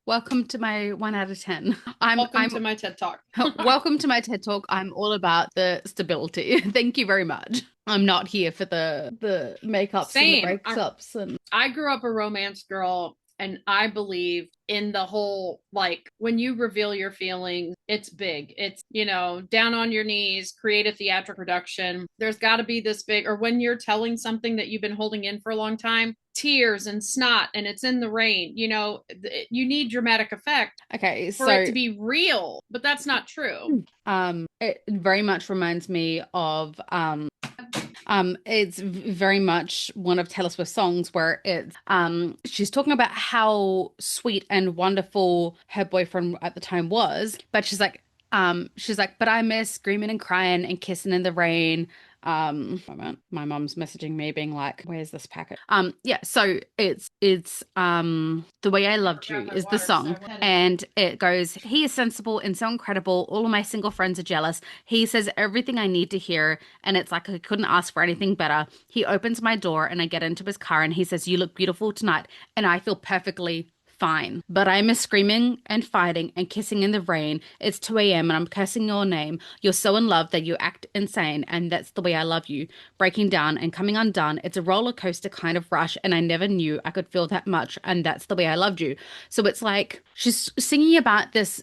Welcome to my 1 out of 10. Welcome to my TED Talk. Welcome to my TED Talk. I'm all about the stability. Thank you very much. I'm not here for the makeups and the breakups. I grew up a romance girl, and I believe in the whole, like, when you reveal your feelings, it's big. It's, you know, down on your knees, create a theatrical production. There's got to be this big, or when you're telling something that you've been holding in for a long time, tears and snot, and it's in the rain, you know, you need dramatic effect for it to be real, but that's not true. It very much reminds me of it's very much one of Taylor Swift's songs where it's she's talking about how sweet and wonderful her boyfriend at the time was, but she's like, but I miss screaming and crying and kissing in the rain. My mom's messaging me being like, where's this packet? Yeah, so it's The Way I Loved You is the song, and it goes, he is sensible and so incredible, all of my single friends are jealous, he says everything I need to hear, and it's like I couldn't ask for anything better. He opens my door and I get into his car and he says, you look beautiful tonight, and I feel perfectly fine. But I miss screaming and fighting and kissing in the rain. It's 2 a.m. and I'm cursing your name. You're so in love that you act insane, and that's the way I love you. Breaking down and coming undone. It's a roller coaster kind of rush, and I never knew I could feel that much, and that's the way I loved you. So it's like she's singing about this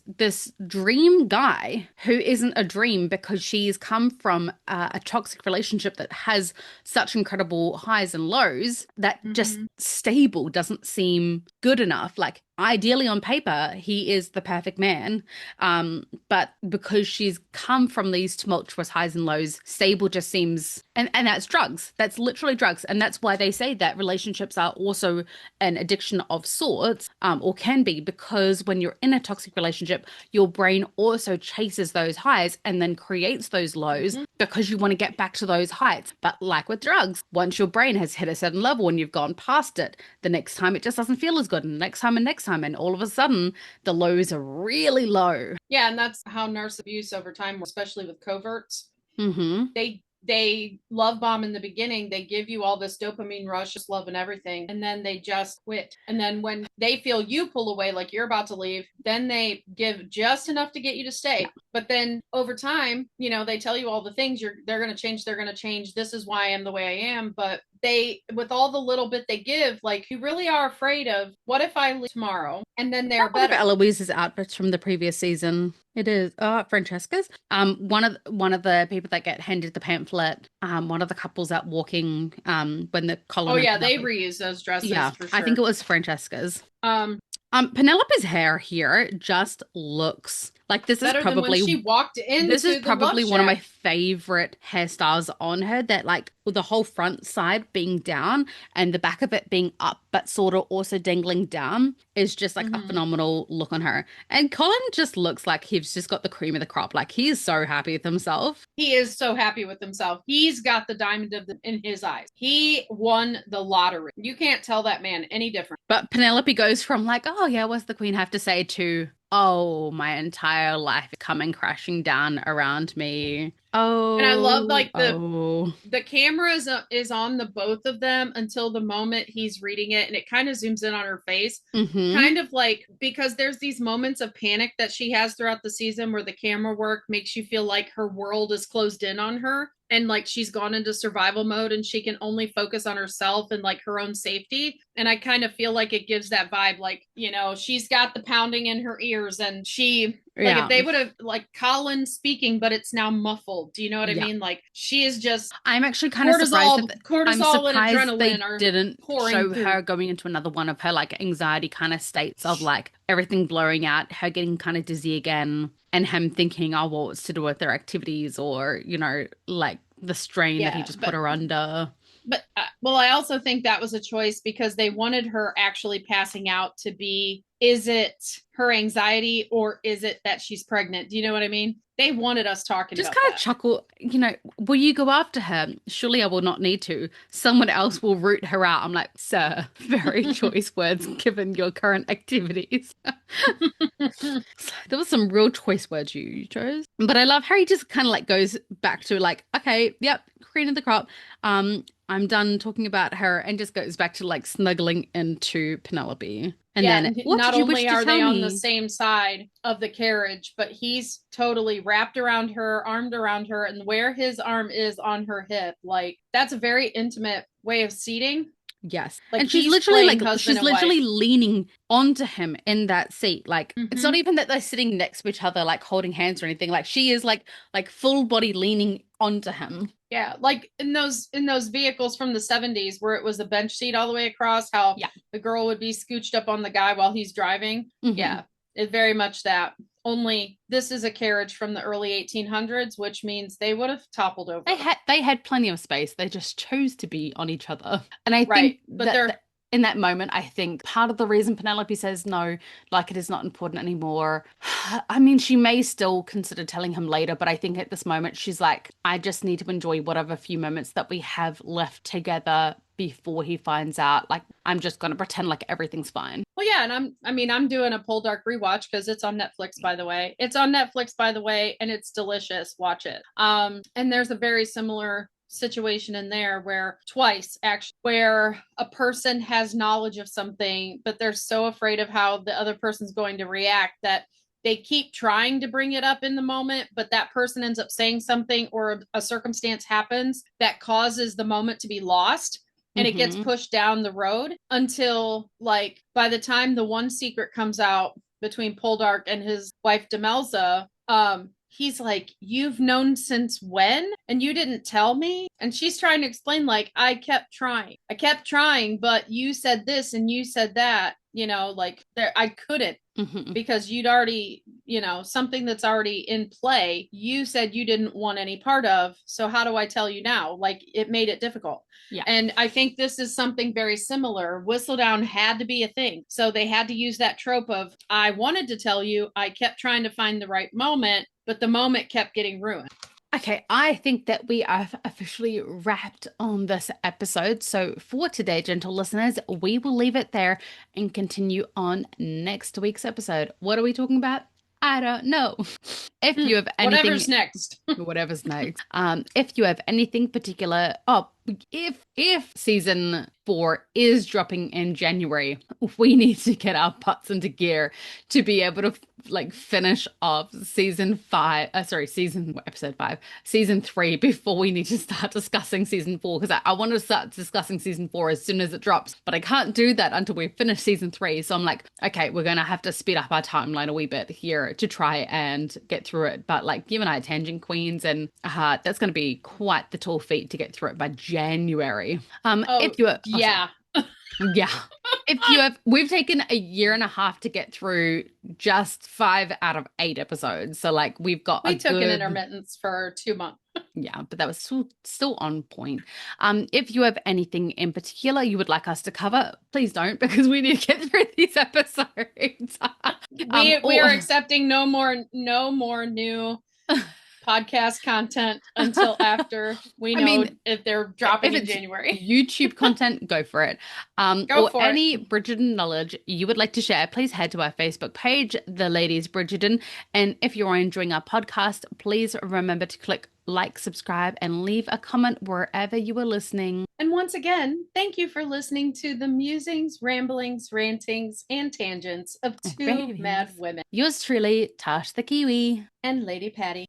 dream guy who isn't a dream because she's come from a toxic relationship that has such incredible highs and lows that just stable doesn't seem good enough. Like ideally on paper, he is the perfect man. But because she's come from these tumultuous highs and lows, stable just seems, and that's drugs. That's literally drugs. And that's why they say that relationships are also an addiction of sorts, or can be, because when you're in a toxic relationship, your brain also chases those highs and then creates those lows because you want to get back to those heights. But like with drugs, once your brain has hit a certain level and you've gone past it, the next time it just doesn't feel as good, and the next time and next time, and all of a sudden the lows are really low. Yeah, and that's how nurse abuse over time, especially with coverts. Mm-hmm. They love bomb in the beginning. They give you all this dopamine rush, just love and everything, and then they just quit. And then when they feel you pull away, like you're about to leave, then they give just enough to get you to stay. Yeah. But then over time, you know, they tell you all the things they're going to change. They're going to change. This is why I am the way I am. But they, with all the little bit they give, like you really are afraid of, what if I leave tomorrow and then they're better? One of Eloise's outfits from the previous season. It is Francesca's. One of the people that get handed the pamphlet. One of the couples out walking. When the Colin. Oh yeah, they reuse those dresses. Yeah, for sure. I think it was Francesca's. Penelope's hair here just looks like this is probably when she walked in. This is probably one of my favorite hairstyles on her. That like with the whole front side being down and the back of it being up, but sort of also dangling down is just like a phenomenal look on her. And Colin just looks like he's just got the cream of the crop. Like he is so happy with himself. He is so happy with himself. He's got the diamond in his eyes. He won the lottery. You can't tell that man any different. But Penelope goes from like, oh yeah, what's the queen have to say, to, oh, my entire life coming crashing down around me. Oh, and I love like the camera is on the both of them until the moment he's reading it, and it kind of zooms in on her face, kind of like, because there's these moments of panic that she has throughout the season where the camera work makes you feel like her world is closed in on her. And like she's gone into survival mode and she can only focus on herself and like her own safety. And I kind of feel like it gives that vibe, like, you know, she's got the pounding in her ears, and she, like, if they would have, like, Colin speaking, but it's now muffled. Do you know what I mean? Like, she is just. I'm actually kind of surprised that cortisol and adrenaline they didn't show her going into another one of her like anxiety kind of states of like everything blurring out, her getting kind of dizzy again, and him thinking, oh, well, it's to do with their activities, or, you know, like the strain that he just put her under. But, well, I also think that was a choice because they wanted her actually passing out to be, is it her anxiety or is it that she's pregnant? Do you know what I mean? They wanted us talking just about kind of chuckle, you know, will you go after her? Surely I will not need to. Someone else will root her out. I'm like, sir, very choice words given your current activities. There was some real choice words you chose. But I love how he just kind of like goes back to like, okay, yep, cream of the crop. I'm done talking about her, and just goes back to like snuggling into Penelope. And then what not did you only wish to are tell they on me? the same side of the carriage, but he's totally wrapped around her, armed around her, and where his arm is on her hip, like that's a very intimate way of seating. Yes. Like, and she's literally leaning onto him in that seat. Like it's not even that they're sitting next to each other, like holding hands or anything. Like she is like full body leaning onto him. Yeah, like in those vehicles from the 70s where it was a bench seat all the way across, how the girl would be scooched up on the guy while he's driving. Yeah, it very much that. Only this is a carriage from the early 1800s, which means they would have toppled over. They had plenty of space. They just chose to be on each other. And I think that in that moment, I think part of the reason Penelope says no, like it is not important anymore. I mean, she may still consider telling him later, but I think at this moment she's like, I just need to enjoy whatever few moments that we have left together before he finds out. Like, I'm just going to pretend like everything's fine. Well, yeah, and I'm doing a Poldark rewatch because it's on Netflix, by the way. It's on Netflix, by the way, and it's delicious. Watch it. And there's a very similar situation in there where twice actually, where a person has knowledge of something, but they're so afraid of how the other person's going to react that they keep trying to bring it up in the moment, but that person ends up saying something or a circumstance happens that causes the moment to be lost. And it gets pushed down the road until, like, by the time the one secret comes out between Poldark and his wife Demelza, he's like, you've known since when? And you didn't tell me? And she's trying to explain, like, I kept trying, but you said this and you said that, like, there, I couldn't. Because you'd already, something that's already in play, you said you didn't want any part of. So how do I tell you now? Like, it made it difficult. Yeah. And I think this is something very similar. Whistledown had to be a thing. So they had to use that trope of, I wanted to tell you, I kept trying to find the right moment, but the moment kept getting ruined. Okay, I think that we are officially wrapped on this episode. So for today, gentle listeners, we will leave it there and continue on next week's episode. What are we talking about? I don't know. If you have anything, whatever's next. Whatever's next. If you have anything particular, if season 4 is dropping in January, we need to get our butts into gear to be able to finish off season 3 before we need to start discussing season 4, because I want to start discussing season 4 as soon as it drops, but I can't do that until we finish season 3. So I'm like, okay, we're gonna have to speed up our timeline a wee bit here to try and get through it. But you and I are tangent queens, and that's going to be quite the tall feat to get through it by January. We've taken a year and a half to get through just 5 out of 8 episodes. So we took an intermittence for 2 months. Yeah, but that was still on point. If you have anything in particular you would like us to cover, please don't, because we need to get through these episodes. We are accepting no more new podcast content until after we know if they're dropping in January. YouTube content, go for it. Any Bridgerton knowledge you would like to share, please head to our Facebook page, The Ladies Bridgerton. And if you're enjoying our podcast, please remember to click like, subscribe, and leave a comment wherever you are listening. And once again, thank you for listening to the musings, ramblings, rantings, and tangents of two mad women. Yours truly, Tash the Kiwi. And Lady Patty.